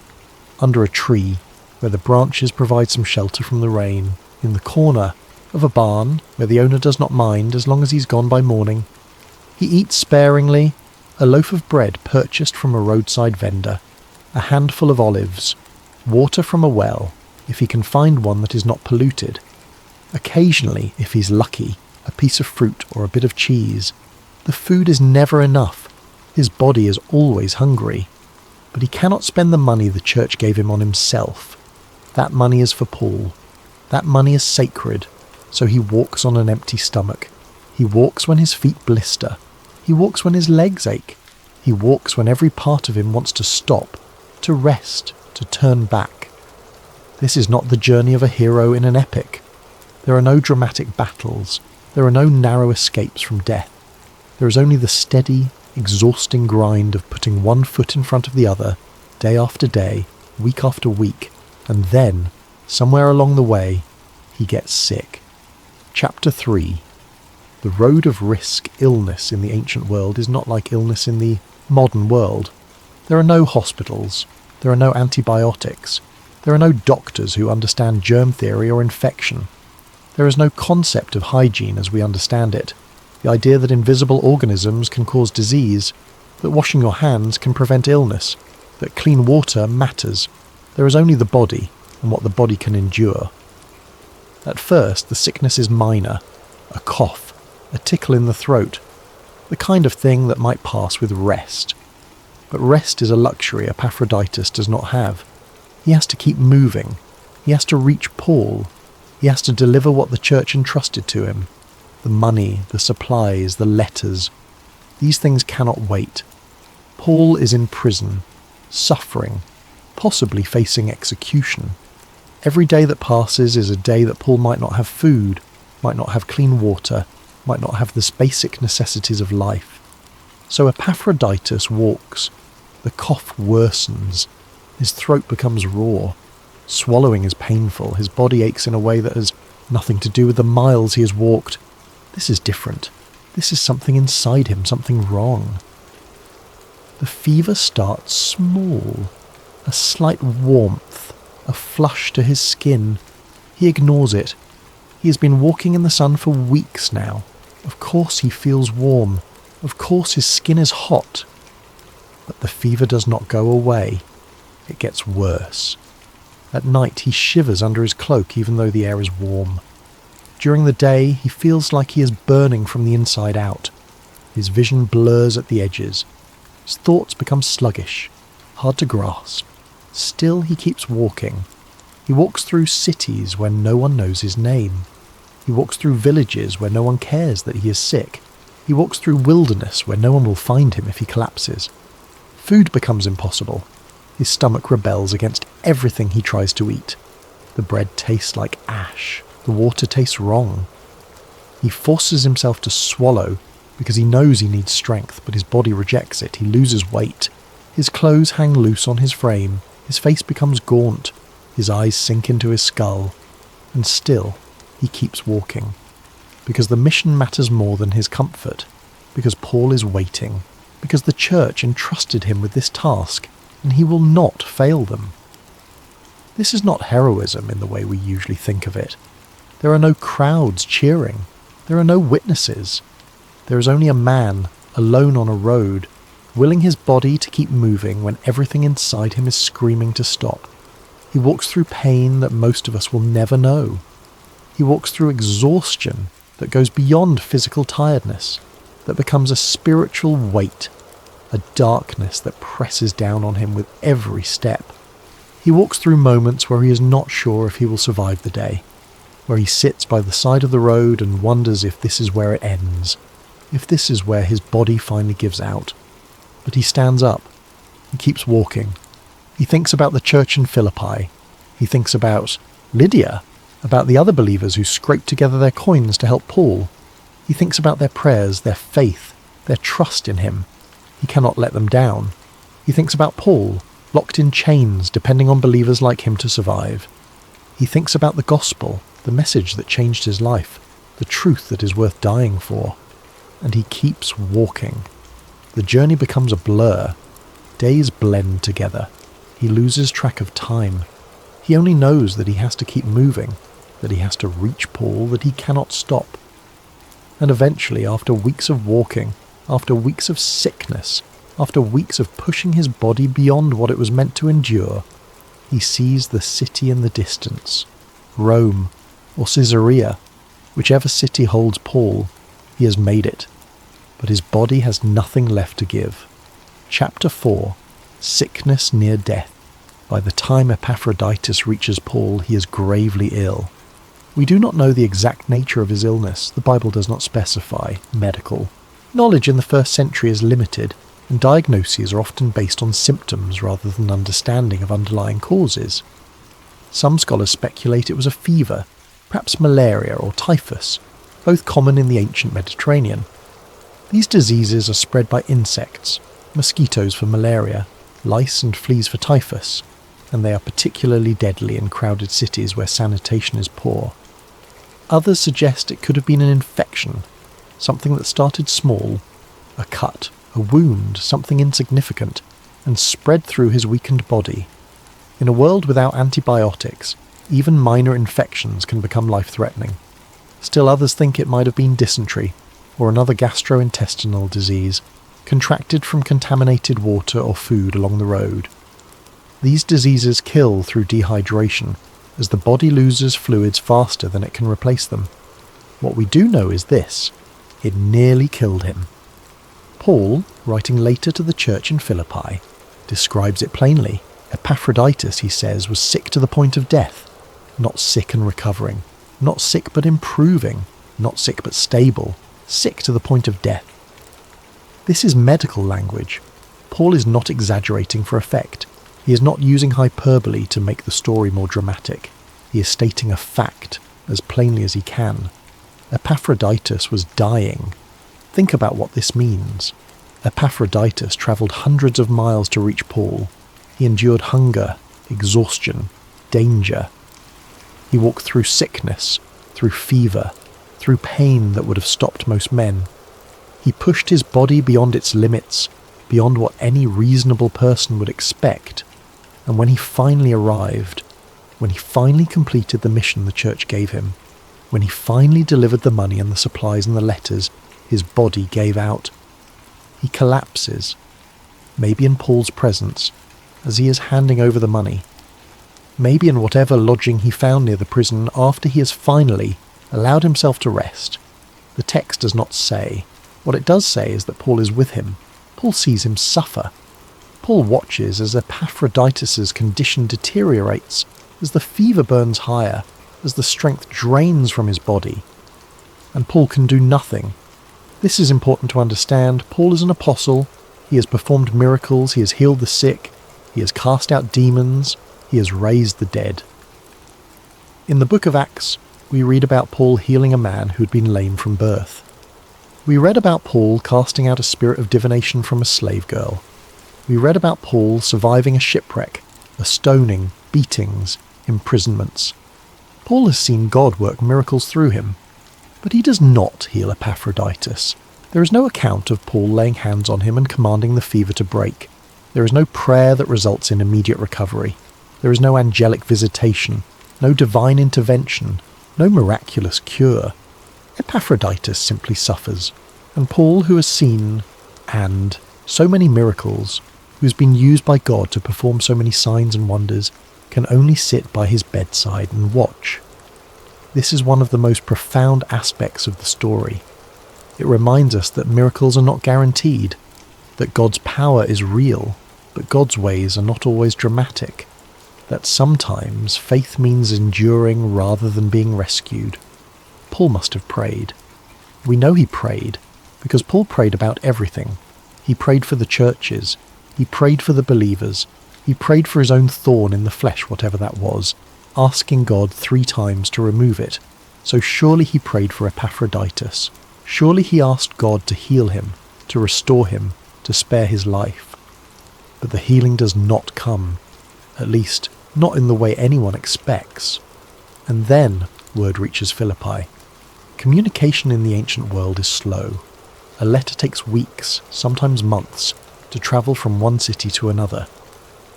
Under a tree, where the branches provide some shelter from the rain. In the corner of a barn, where the owner does not mind as long as he's gone by morning. He eats sparingly, a loaf of bread purchased from a roadside vendor, a handful of olives, water from a well, if he can find one that is not polluted. Occasionally, if he's lucky, a piece of fruit or a bit of cheese. The food is never enough. His body is always hungry. But he cannot spend the money the church gave him on himself. That money is for Paul. That money is sacred. So he walks on an empty stomach. He walks when his feet blister. He walks when his legs ache. He walks when every part of him wants to stop, to rest, to turn back. This is not the journey of a hero in an epic. There are no dramatic battles. There are no narrow escapes from death. There is only the steady, exhausting grind of putting one foot in front of the other, day after day, week after week, and then, somewhere along the way, he gets sick. Chapter 3. The road of risk, illness in the ancient world is not like illness in the modern world. There are no hospitals. There are no antibiotics. There are no doctors who understand germ theory or infection. There is no concept of hygiene as we understand it, the idea that invisible organisms can cause disease, that washing your hands can prevent illness, that clean water matters. There is only the body and what the body can endure. At first, the sickness is minor, a cough, a tickle in the throat, the kind of thing that might pass with rest. But rest is a luxury Epaphroditus does not have. He has to keep moving. He has to reach Paul. He has to deliver what the church entrusted to him. The money, the supplies, the letters. These things cannot wait. Paul is in prison, suffering, possibly facing execution. Every day that passes is a day that Paul might not have food, might not have clean water, might not have the basic necessities of life. So Epaphroditus walks. The cough worsens. His throat becomes raw. Swallowing is painful. His body aches in a way that has nothing to do with the miles he has walked. This is different. This is something inside him, something wrong. The fever starts small. A slight warmth, a flush to his skin. He ignores it. He has been walking in the sun for weeks now. Of course he feels warm. Of course his skin is hot. But the fever does not go away. It gets worse. At night he shivers under his cloak even though the air is warm. During the day he feels like he is burning from the inside out. His vision blurs at the edges. His thoughts become sluggish, hard to grasp. Still he keeps walking. He walks through cities where no one knows his name. He walks through villages where no one cares that he is sick. He walks through wilderness where no one will find him if he collapses. Food becomes impossible. His stomach rebels against everything he tries to eat. The bread tastes like ash. The water tastes wrong. He forces himself to swallow because he knows he needs strength, but his body rejects it. He loses weight. His clothes hang loose on his frame. His face becomes gaunt. His eyes sink into his skull. And still, he keeps walking. Because the mission matters more than his comfort. Because Paul is waiting. Because the church entrusted him with this task, and he will not fail them. This is not heroism in the way we usually think of it. There are no crowds cheering. There are no witnesses. There is only a man, alone on a road, willing his body to keep moving when everything inside him is screaming to stop. He walks through pain that most of us will never know. He walks through exhaustion that goes beyond physical tiredness, that becomes a spiritual weight, a darkness that presses down on him with every step. He walks through moments where he is not sure if he will survive the day, where he sits by the side of the road and wonders if this is where it ends, if this is where his body finally gives out. But he stands up. He keeps walking. He thinks about the church in Philippi. He thinks about Lydia, about the other believers who scraped together their coins to help Paul. He thinks about their prayers, their faith, their trust in him. He cannot let them down. He thinks about Paul, locked in chains, depending on believers like him to survive. He thinks about the gospel, the message that changed his life, the truth that is worth dying for. And he keeps walking. The journey becomes a blur. Days blend together. He loses track of time. He only knows that he has to keep moving, that he has to reach Paul, that he cannot stop. And eventually, after weeks of walking, after weeks of sickness, after weeks of pushing his body beyond what it was meant to endure, he sees the city in the distance, Rome, or Caesarea, whichever city holds Paul. He has made it, but his body has nothing left to give. Chapter 4, Sickness Near Death. By the time Epaphroditus reaches Paul, he is gravely ill. We do not know the exact nature of his illness. The Bible does not specify medical. Knowledge in the first century is limited, and diagnoses are often based on symptoms rather than understanding of underlying causes. Some scholars speculate it was a fever, perhaps malaria or typhus, both common in the ancient Mediterranean. These diseases are spread by insects, mosquitoes for malaria, lice and fleas for typhus, and they are particularly deadly in crowded cities where sanitation is poor. Others suggest it could have been an infection, something that started small, a cut, a wound, something insignificant, and spread through his weakened body. In a world without antibiotics, even minor infections can become life-threatening. Still others think it might have been dysentery, or another gastrointestinal disease, contracted from contaminated water or food along the road. These diseases kill through dehydration, as the body loses fluids faster than it can replace them. What we do know is this: it nearly killed him. Paul, writing later to the church in Philippi, describes it plainly. Epaphroditus, he says, was sick to the point of death, not sick and recovering, not sick but improving, not sick but stable, sick to the point of death. This is medical language. Paul is not exaggerating for effect. He is not using hyperbole to make the story more dramatic. He is stating a fact as plainly as he can. Epaphroditus was dying. Think about what this means. Epaphroditus travelled hundreds of miles to reach Paul. He endured hunger, exhaustion, danger. He walked through sickness, through fever, through pain that would have stopped most men. He pushed his body beyond its limits, beyond what any reasonable person would expect. And when he finally arrived, when he finally completed the mission the church gave him, when he finally delivered the money and the supplies and the letters, his body gave out. He collapses, maybe in Paul's presence, as he is handing over the money. Maybe in whatever lodging he found near the prison after he has finally allowed himself to rest. The text does not say. What it does say is that Paul is with him. Paul sees him suffer. Paul watches as Epaphroditus' condition deteriorates, as the fever burns higher, as the strength drains from his body. And Paul can do nothing. This is important to understand. Paul is an apostle. He has performed miracles. He has healed the sick. He has cast out demons. He has raised the dead. In the book of Acts, we read about Paul healing a man who had been lame from birth. We read about Paul casting out a spirit of divination from a slave girl. We read about Paul surviving a shipwreck, a stoning, beatings, imprisonments. Paul has seen God work miracles through him. But he does not heal Epaphroditus. There is no account of Paul laying hands on him and commanding the fever to break. There is no prayer that results in immediate recovery. There is no angelic visitation, no divine intervention, no miraculous cure. Epaphroditus simply suffers, and Paul, who has seen, and so many miracles, who has been used by God to perform so many signs and wonders, can only sit by his bedside and watch. This is one of the most profound aspects of the story. It reminds us that miracles are not guaranteed, that God's power is real, but God's ways are not always dramatic, that sometimes faith means enduring rather than being rescued. Paul must have prayed. We know he prayed, because Paul prayed about everything. He prayed for the churches, he prayed for the believers, he prayed for his own thorn in the flesh, whatever that was, asking God 3 times to remove it. So surely he prayed for Epaphroditus. Surely he asked God to heal him, to restore him, to spare his life. But the healing does not come, at least not in the way anyone expects. And then word reaches Philippi. Communication in the ancient world is slow. A letter takes weeks, sometimes months, to travel from one city to another.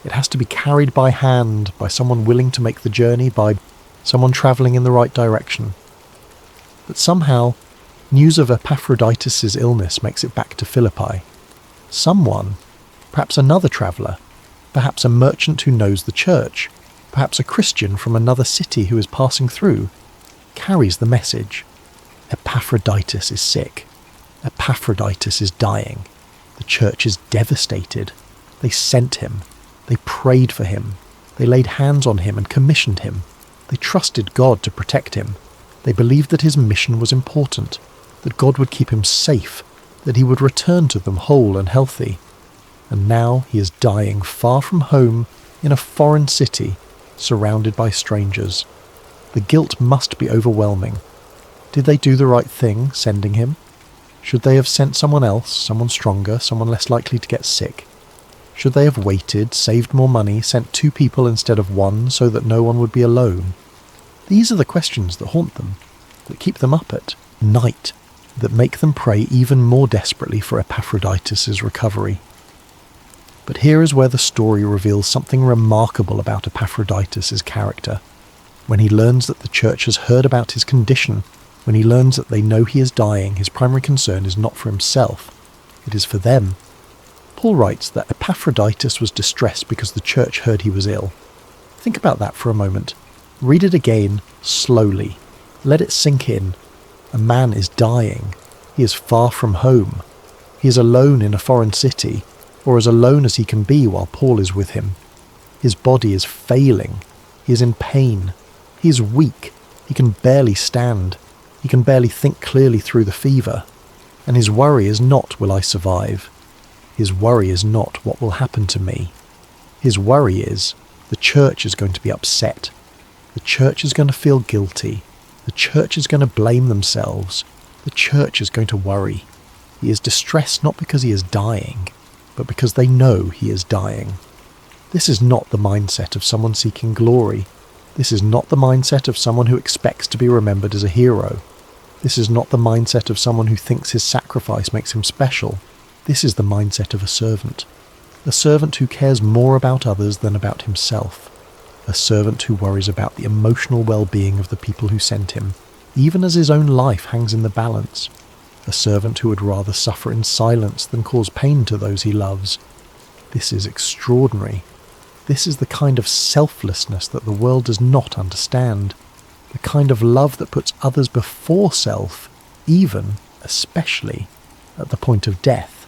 It has to be carried by hand by someone willing to make the journey, by someone travelling in the right direction. But somehow, news of Epaphroditus' illness makes it back to Philippi. Someone, perhaps another traveller, perhaps a merchant who knows the church, perhaps a Christian from another city who is passing through, carries the message. Epaphroditus is sick. Epaphroditus is dying. The church is devastated. They sent him. They prayed for him. They laid hands on him and commissioned him. They trusted God to protect him. They believed that his mission was important, that God would keep him safe, that he would return to them whole and healthy. And now he is dying far from home in a foreign city, surrounded by strangers. The guilt must be overwhelming. Did they do the right thing, sending him? Should they have sent someone else, someone stronger, someone less likely to get sick? Should they have waited, saved more money, sent 2 people instead of 1 so that no one would be alone? These are the questions that haunt them, that keep them up at night, that make them pray even more desperately for Epaphroditus' recovery. But here is where the story reveals something remarkable about Epaphroditus' character. When he learns that the church has heard about his condition, when he learns that they know he is dying, his primary concern is not for himself, it is for them. Paul writes that Epaphroditus was distressed because the church heard he was ill. Think about that for a moment. Read it again, slowly. Let it sink in. A man is dying. He is far from home. He is alone in a foreign city, or as alone as he can be while Paul is with him. His body is failing. He is in pain. He is weak. He can barely stand. He can barely think clearly through the fever. And his worry is not, will I survive? His worry is not, what will happen to me? His worry is, the church is going to be upset. The church is going to feel guilty. The church is going to blame themselves. The church is going to worry. He is distressed not because he is dying, but because they know he is dying. This is not the mindset of someone seeking glory. This is not the mindset of someone who expects to be remembered as a hero. This is not the mindset of someone who thinks his sacrifice makes him special. This is the mindset of a servant who cares more about others than about himself, a servant who worries about the emotional well-being of the people who sent him, even as his own life hangs in the balance, a servant who would rather suffer in silence than cause pain to those he loves. This is extraordinary. This is the kind of selflessness that the world does not understand, the kind of love that puts others before self, even, especially, at the point of death.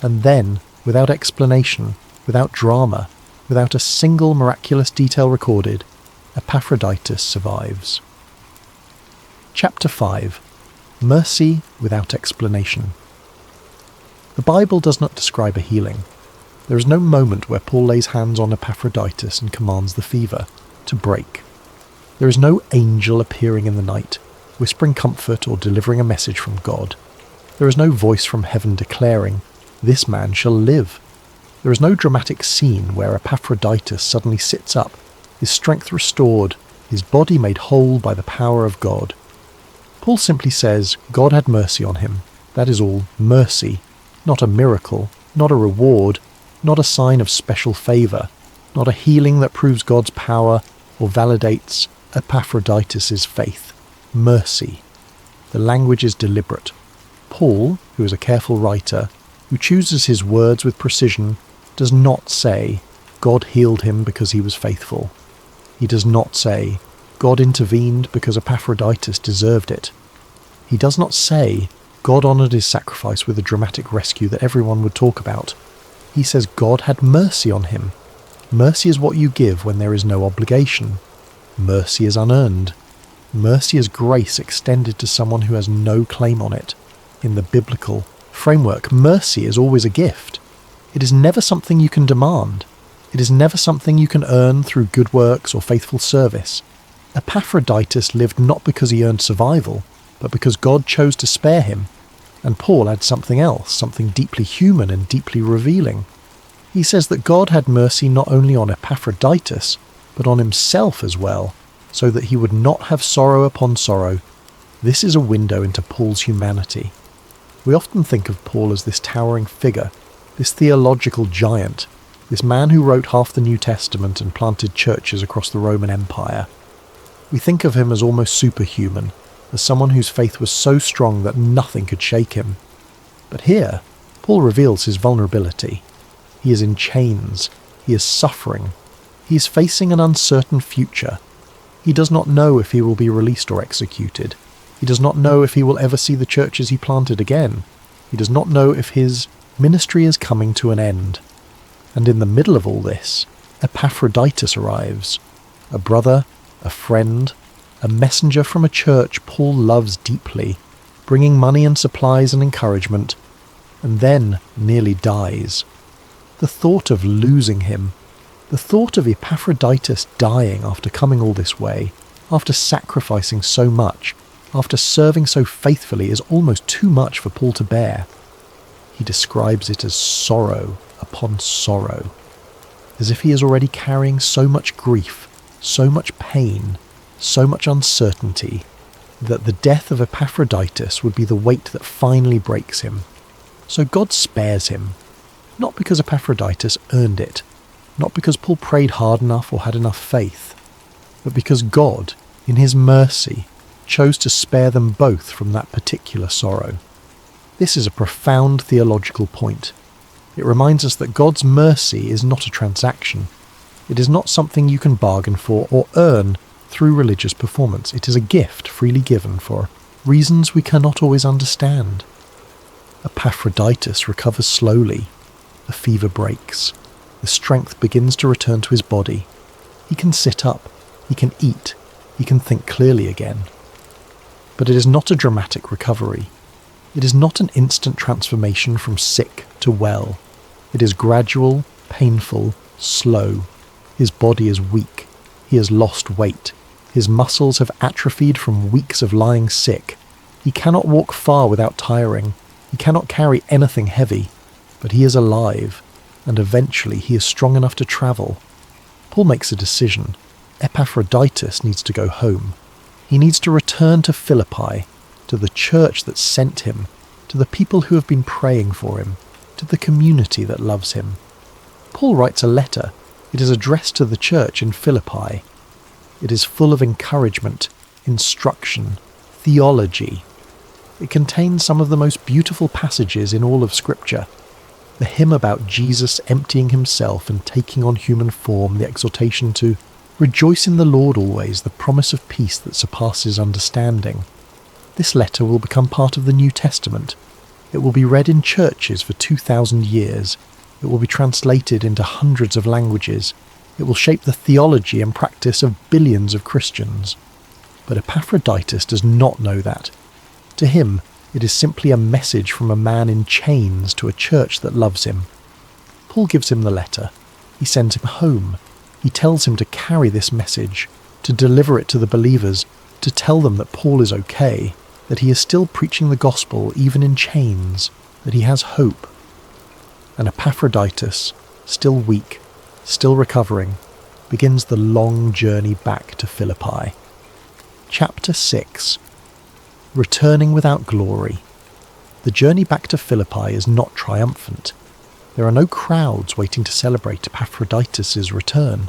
And then, without explanation, without drama, without a single miraculous detail recorded, Epaphroditus survives. Chapter 5. Mercy without explanation. The Bible does not describe a healing. There is no moment where Paul lays hands on Epaphroditus and commands the fever to break. There is no angel appearing in the night, whispering comfort or delivering a message from God. There is no voice from heaven declaring, "This man shall live." There is no dramatic scene where Epaphroditus suddenly sits up, his strength restored, his body made whole by the power of God. Paul simply says, God had mercy on him. That is all, mercy, not a miracle, not a reward, not a sign of special favour, not a healing that proves God's power or validates Epaphroditus' faith. Mercy. The language is deliberate. Paul, who is a careful writer, who chooses his words with precision, does not say, God healed him because he was faithful. He does not say, God intervened because Epaphroditus deserved it. He does not say, God honoured his sacrifice with a dramatic rescue that everyone would talk about. He says God had mercy on him. Mercy is what you give when there is no obligation. Mercy is unearned. Mercy is grace extended to someone who has no claim on it. In the biblical framework, mercy is always a gift. It is never something you can demand. It is never something you can earn through good works or faithful service. Epaphroditus lived not because he earned survival, but because God chose to spare him. And Paul adds something else, something deeply human and deeply revealing. He says that God had mercy not only on Epaphroditus, but on himself as well, so that he would not have sorrow upon sorrow. This is a window into Paul's humanity. We often think of Paul as this towering figure, this theological giant, this man who wrote half the New Testament and planted churches across the Roman Empire. We think of him as almost superhuman, as someone whose faith was so strong that nothing could shake him. But here, Paul reveals his vulnerability. He is in chains. He is suffering. He is facing an uncertain future. He does not know if he will be released or executed. He does not know if he will ever see the churches he planted again. He does not know if his ministry is coming to an end. And in the middle of all this, Epaphroditus arrives, a brother, a friend, a messenger from a church Paul loves deeply, bringing money and supplies and encouragement, and then nearly dies. The thought of losing him, the thought of Epaphroditus dying after coming all this way, after sacrificing so much, after serving so faithfully, is almost too much for Paul to bear. He describes it as sorrow upon sorrow, as if he is already carrying so much grief, so much pain, so much uncertainty, that the death of Epaphroditus would be the weight that finally breaks him. So God spares him. not because Epaphroditus earned it, not because Paul prayed hard enough or had enough faith, but because God, in his mercy, chose to spare them both from that particular sorrow. This is a profound theological point. It reminds us that God's mercy is not a transaction. It is not something you can bargain for or earn through religious performance. It is a gift freely given for reasons we cannot always understand. Epaphroditus recovers slowly. The fever breaks. The strength begins to return to his body. He can sit up. He can eat. He can think clearly again. But it is not a dramatic recovery. It is not an instant transformation from sick to well. It is gradual, painful, slow. His body is weak. He has lost weight. His muscles have atrophied from weeks of lying sick. He cannot walk far without tiring. He cannot carry anything heavy. But he is alive, and eventually he is strong enough to travel. Paul makes a decision. Epaphroditus needs to go home. He needs to return to Philippi, to the church that sent him, to the people who have been praying for him, to the community that loves him. Paul writes a letter. It is addressed to the church in Philippi. It is full of encouragement, instruction, theology. It contains some of the most beautiful passages in all of Scripture. The hymn about Jesus emptying himself and taking on human form, the exhortation to rejoice in the Lord always, the promise of peace that surpasses understanding. This letter will become part of the New Testament. It will be read in churches for 2,000 years. It will be translated into hundreds of languages. It will shape the theology and practice of billions of Christians. But Epaphroditus does not know that. To him, it is simply a message from a man in chains to a church that loves him. Paul gives him the letter. He sends him home. He tells him to carry this message, to deliver it to the believers, to tell them that Paul is okay, that he is still preaching the gospel even in chains, that he has hope. And Epaphroditus, still weak, still recovering, begins the long journey back to Philippi. Chapter 6. Returning without glory. The journey back to Philippi is not triumphant. There are no crowds waiting to celebrate Epaphroditus' return.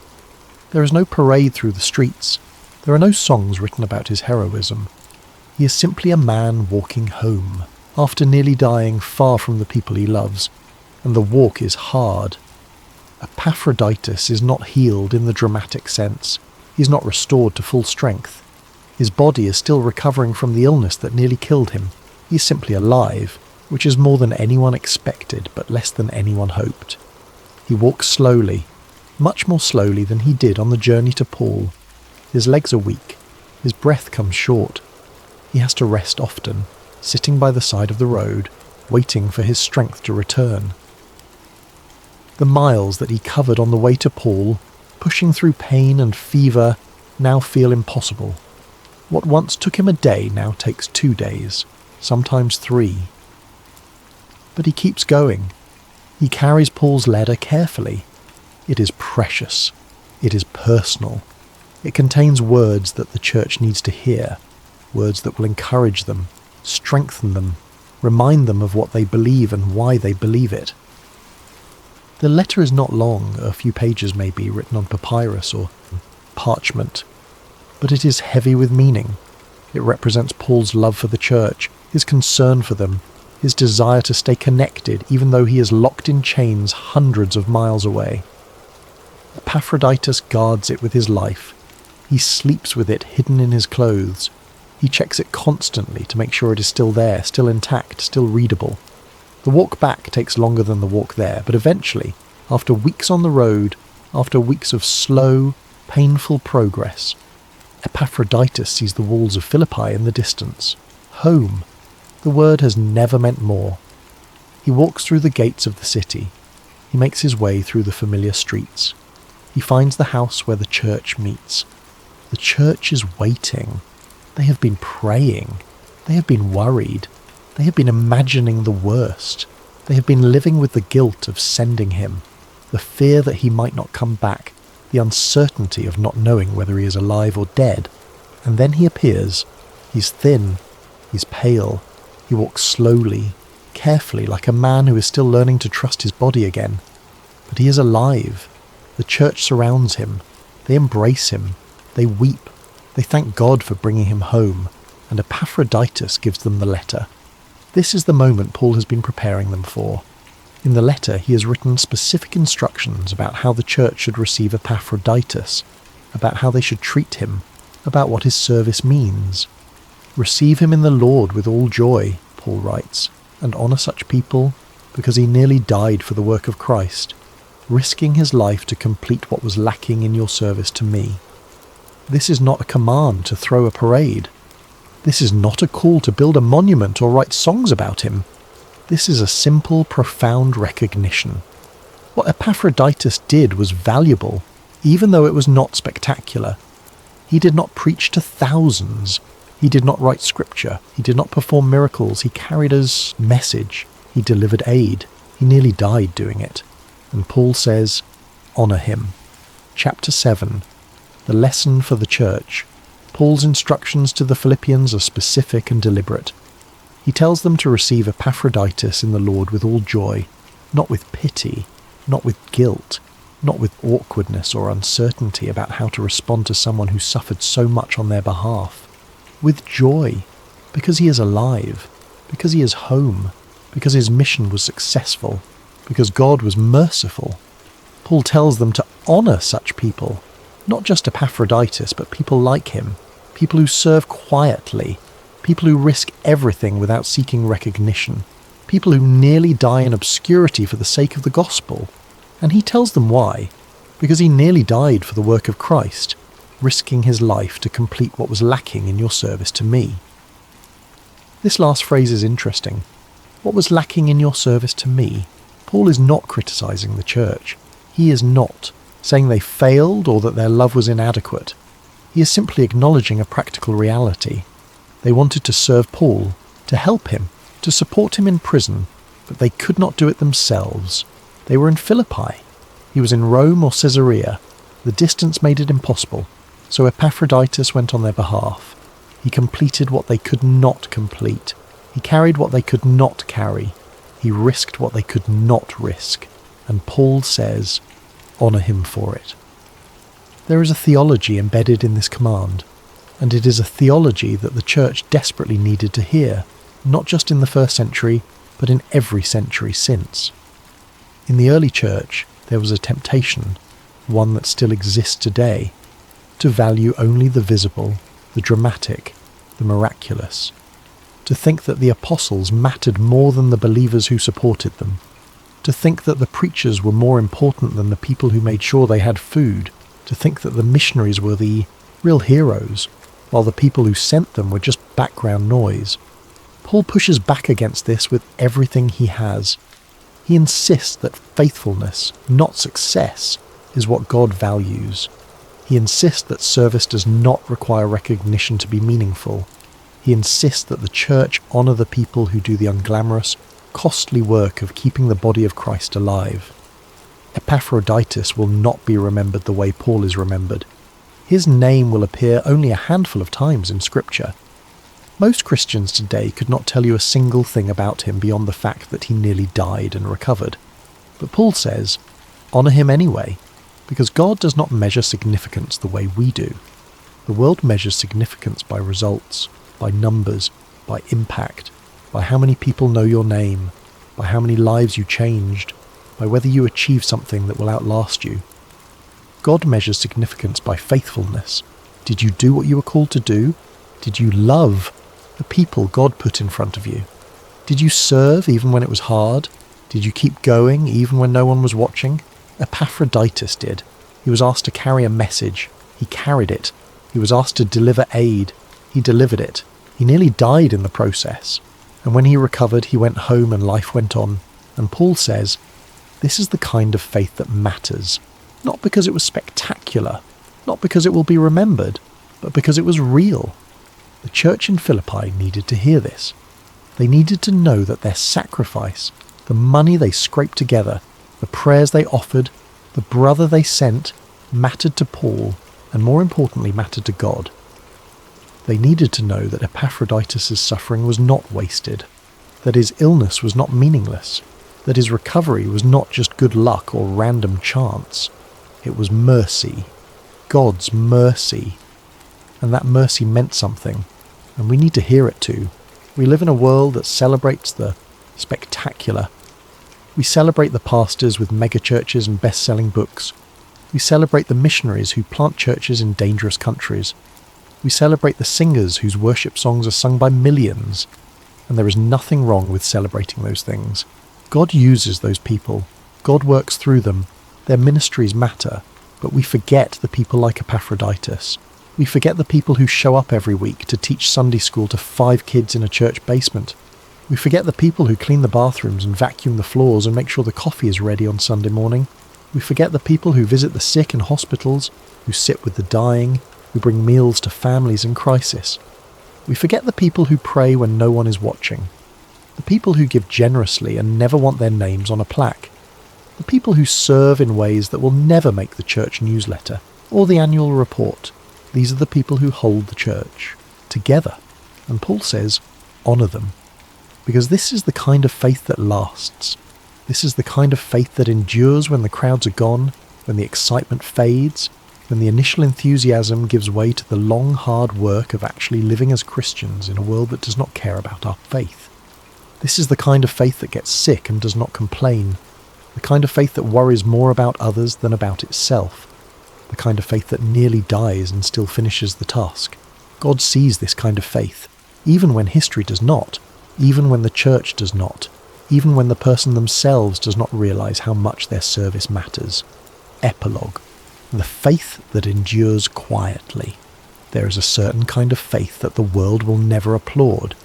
There is no parade through the streets. There are no songs written about his heroism. He is simply a man walking home, after nearly dying far from the people he loves, and the walk is hard. Epaphroditus is not healed in the dramatic sense. He is not restored to full strength. His body is still recovering from the illness that nearly killed him. He is simply alive, which is more than anyone expected, but less than anyone hoped. He walks slowly, much more slowly than he did on the journey to Paul. His legs are weak. His breath comes short. He has to rest often, sitting by the side of the road, waiting for his strength to return. The miles that he covered on the way to Paul, pushing through pain and fever, now feel impossible. What once took him a day now takes 2 days, sometimes 3. But he keeps going. He carries Paul's letter carefully. It is precious. It is personal. It contains words that the church needs to hear, words that will encourage them, strengthen them, remind them of what they believe and why they believe it. The letter is not long, a few pages maybe, written on papyrus or parchment, but it is heavy with meaning. It represents Paul's love for the church, his concern for them, his desire to stay connected even though he is locked in chains hundreds of miles away. Epaphroditus guards it with his life. He sleeps with it hidden in his clothes. He checks it constantly to make sure it is still there, still intact, still readable. The walk back takes longer than the walk there, but eventually, after weeks on the road, after weeks of slow, painful progress, Epaphroditus sees the walls of Philippi in the distance. Home. The word has never meant more. He walks through the gates of the city. He makes his way through the familiar streets. He finds the house where the church meets. The church is waiting. They have been praying. They have been worried. They have been imagining the worst. They have been living with the guilt of sending him, the fear that he might not come back, the uncertainty of not knowing whether he is alive or dead. And then he appears. He's thin. He's pale. He walks slowly. carefully like a man who is still learning to trust his body again. But he is alive. The church surrounds him. They embrace him. They weep. They thank God for bringing him home. And Epaphroditus gives them the letter. This is the moment Paul has been preparing them for. In the letter, he has written specific instructions about how the church should receive Epaphroditus, about how they should treat him, about what his service means. Receive him in the Lord with all joy, Paul writes, and honour such people because he nearly died for the work of Christ, risking his life to complete what was lacking in your service to me. This is not a command to throw a parade. This is not a call to build a monument or write songs about him. This is a simple, profound recognition. What Epaphroditus did was valuable, even though it was not spectacular. He did not preach to thousands. He did not write scripture. He did not perform miracles. He carried his message. He delivered aid. He nearly died doing it. And Paul says, honour him. Chapter 7. The lesson for the church. Paul's instructions to the Philippians are specific and deliberate. He tells them to receive Epaphroditus in the Lord with all joy, not with pity, not with guilt, not with awkwardness or uncertainty about how to respond to someone who suffered so much on their behalf. With joy, because he is alive, because he is home, because his mission was successful, because God was merciful. Paul tells them to honour such people, not just Epaphroditus, but people like him, people who serve quietly, people who risk everything without seeking recognition, people who nearly die in obscurity for the sake of the gospel. And he tells them why, because he nearly died for the work of Christ, risking his life to complete what was lacking in your service to me. This last phrase is interesting. What was lacking in your service to me? Paul is not criticising the church. He is not saying they failed or that their love was inadequate. He is simply acknowledging a practical reality. They wanted to serve Paul, to help him, to support him in prison, but they could not do it themselves. They were in Philippi. He was in Rome or Caesarea. The distance made it impossible, so Epaphroditus went on their behalf. He completed what they could not complete. He carried what they could not carry. He risked what they could not risk. And Paul says, honour him for it. There is a theology embedded in this command, and it is a theology that the church desperately needed to hear, not just in the first century, but in every century since. In the early church, there was a temptation, one that still exists today, to value only the visible, the dramatic, the miraculous, to think that the apostles mattered more than the believers who supported them, to think that the preachers were more important than the people who made sure they had food, to think that the missionaries were the real heroes, while the people who sent them were just background noise. Paul pushes back against this with everything he has. He insists that faithfulness, not success, is what God values. He insists that service does not require recognition to be meaningful. He insists that the church honour the people who do the unglamorous, costly work of keeping the body of Christ alive. Epaphroditus will not be remembered the way Paul is remembered. His name will appear only a handful of times in Scripture. Most Christians today could not tell you a single thing about him beyond the fact that he nearly died and recovered. But Paul says, honour him anyway, because God does not measure significance the way we do. The world measures significance by results, by numbers, by impact, by how many people know your name, by how many lives you changed, by whether you achieve something that will outlast you. God measures significance by faithfulness. Did you do what you were called to do? Did you love the people God put in front of you? Did you serve even when it was hard? Did you keep going even when no one was watching? Epaphroditus did. He was asked to carry a message. He carried it. He was asked to deliver aid. He delivered it. He nearly died in the process. And when he recovered, he went home and life went on. And Paul says, this is the kind of faith that matters. Not because it was spectacular, not because it will be remembered, but because it was real. The church in Philippi needed to hear this. They needed to know that their sacrifice, the money they scraped together, the prayers they offered, the brother they sent, mattered to Paul, and more importantly mattered to God. They needed to know that Epaphroditus' suffering was not wasted. that his illness was not meaningless, that his recovery was not just good luck or random chance. It was mercy, God's mercy. And that mercy meant something, and we need to hear it too. We live in a world that celebrates the spectacular. We celebrate the pastors with megachurches and best-selling books. We celebrate the missionaries who plant churches in dangerous countries. We celebrate the singers whose worship songs are sung by millions. And there is nothing wrong with celebrating those things. God uses those people. God works through them. Their ministries matter. But we forget the people like Epaphroditus. We forget the people who show up every week to teach Sunday school to 5 kids in a church basement. We forget the people who clean the bathrooms and vacuum the floors and make sure the coffee is ready on Sunday morning. We forget the people who visit the sick in hospitals, who sit with the dying, who bring meals to families in crisis. We forget the people who pray when no one is watching. The people who give generously and never want their names on a plaque. The people who serve in ways that will never make the church newsletter or the annual report. These are the people who hold the church together. And Paul says, honour them. Because this is the kind of faith that lasts. This is the kind of faith that endures when the crowds are gone, when the excitement fades, when the initial enthusiasm gives way to the long, hard work of actually living as Christians in a world that does not care about our faith. This is the kind of faith that gets sick and does not complain, the kind of faith that worries more about others than about itself, the kind of faith that nearly dies and still finishes the task. God sees this kind of faith, even when history does not, even when the church does not, even when the person themselves does not realize how much their service matters. Epilogue. The faith that endures quietly. There is a certain kind of faith that the world will never applaud.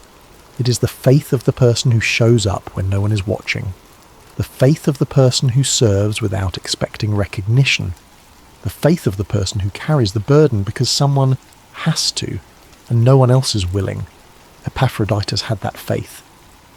It is the faith of the person who shows up when no one is watching. The faith of the person who serves without expecting recognition. The faith of the person who carries the burden because someone has to, and no one else is willing. Epaphroditus had that faith.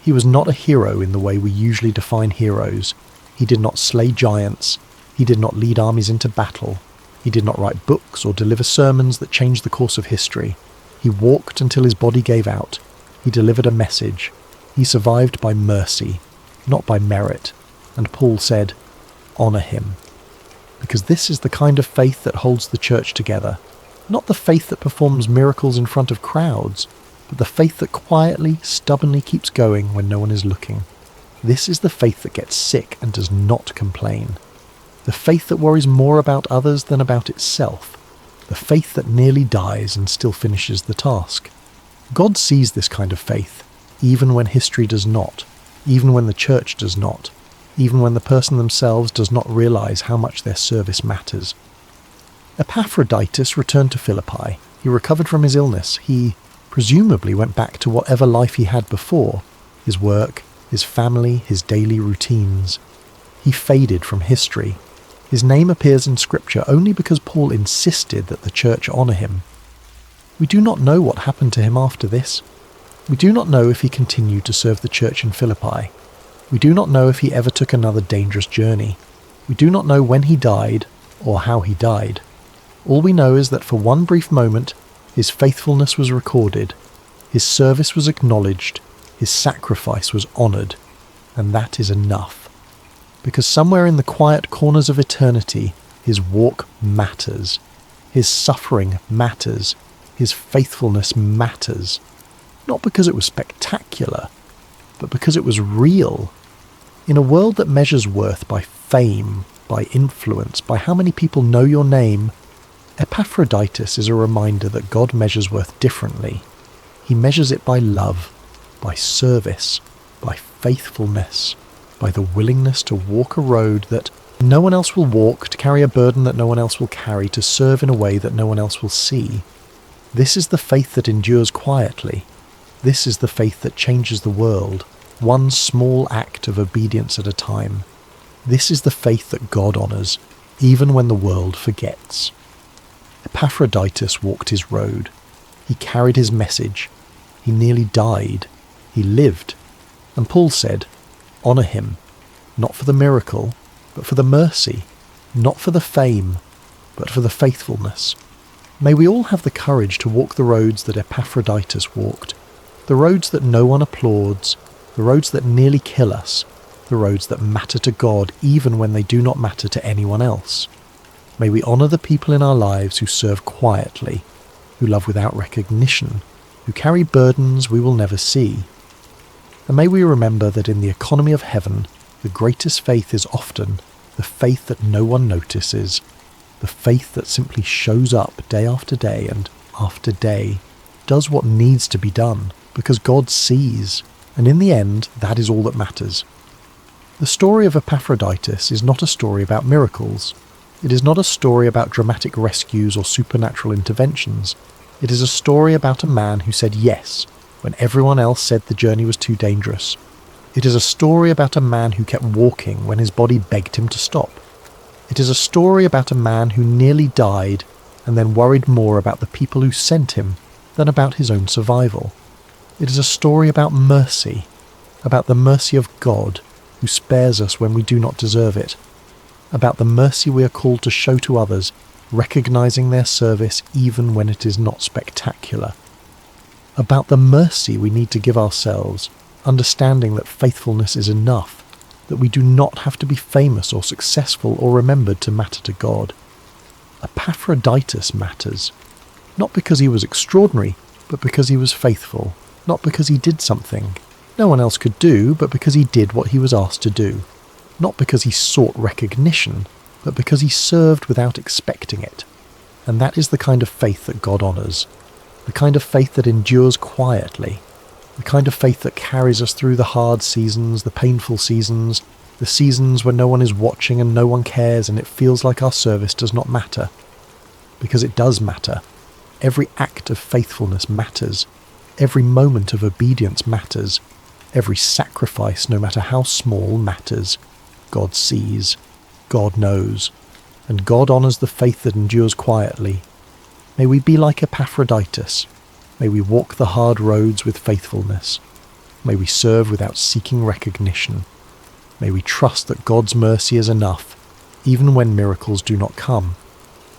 He was not a hero in the way we usually define heroes. He did not slay giants. He did not lead armies into battle. He did not write books or deliver sermons that changed the course of history. He walked until his body gave out. He delivered a message. He survived by mercy, not by merit. And Paul said, honour him. Because this is the kind of faith that holds the church together. Not the faith that performs miracles in front of crowds, but the faith that quietly, stubbornly keeps going when no one is looking. This is the faith that gets sick and does not complain. The faith that worries more about others than about itself. The faith that nearly dies and still finishes the task. God sees this kind of faith, even when history does not, even when the church does not, even when the person themselves does not realize how much their service matters. Epaphroditus returned to Philippi. He recovered from his illness. He presumably went back to whatever life he had before, his work, his family, his daily routines. He faded from history. His name appears in Scripture only because Paul insisted that the church honour him. We do not know what happened to him after this. We do not know if he continued to serve the church in Philippi. We do not know if he ever took another dangerous journey. We do not know when he died or how he died. All we know is that for one brief moment, his faithfulness was recorded, his service was acknowledged, his sacrifice was honoured, and that is enough. Because somewhere in the quiet corners of eternity, his walk matters, his suffering matters, his faithfulness matters. Not because it was spectacular, but because it was real. In a world that measures worth by fame, by influence, by how many people know your name, Epaphroditus is a reminder that God measures worth differently. He measures it by love, by service, by faithfulness, by the willingness to walk a road that no one else will walk, to carry a burden that no one else will carry, to serve in a way that no one else will see. This is the faith that endures quietly. This is the faith that changes the world, one small act of obedience at a time. This is the faith that God honours, even when the world forgets. Epaphroditus walked his road. He carried his message. He nearly died. He lived. And Paul said, honour him, not for the miracle, but for the mercy, not for the fame, but for the faithfulness. May we all have the courage to walk the roads that Epaphroditus walked, the roads that no one applauds, the roads that nearly kill us, the roads that matter to God even when they do not matter to anyone else. May we honour the people in our lives who serve quietly, who love without recognition, who carry burdens we will never see. And may we remember that in the economy of heaven, the greatest faith is often the faith that no one notices, the faith that simply shows up day after day and after day, does what needs to be done because God sees, and in the end, that is all that matters. The story of Epaphroditus is not a story about miracles. It is not a story about dramatic rescues or supernatural interventions. It is a story about a man who said yes when everyone else said the journey was too dangerous. It is a story about a man who kept walking when his body begged him to stop. It is a story about a man who nearly died and then worried more about the people who sent him than about his own survival. It is a story about mercy, about the mercy of God who spares us when we do not deserve it, about the mercy we are called to show to others, recognizing their service even when it is not spectacular, about the mercy we need to give ourselves, understanding that faithfulness is enough, that we do not have to be famous or successful or remembered to matter to God. Epaphroditus matters, not because he was extraordinary, but because he was faithful, not because he did something no one else could do, but because he did what he was asked to do, not because he sought recognition, but because he served without expecting it. And that is the kind of faith that God honours, the kind of faith that endures quietly, the kind of faith that carries us through the hard seasons, the painful seasons, the seasons when no one is watching and no one cares and it feels like our service does not matter. Because it does matter. Every act of faithfulness matters. Every moment of obedience matters. Every sacrifice, no matter how small, matters. God sees. God knows. And God honours the faith that endures quietly. May we be like Epaphroditus. May we walk the hard roads with faithfulness. May we serve without seeking recognition. May we trust that God's mercy is enough, even when miracles do not come.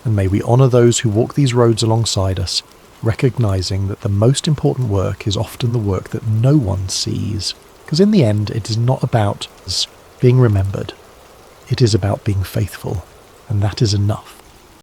And may we honour those who walk these roads alongside us, recognising that the most important work is often the work that no one sees. Because in the end, it is not about us being remembered. It is about being faithful, and that is enough.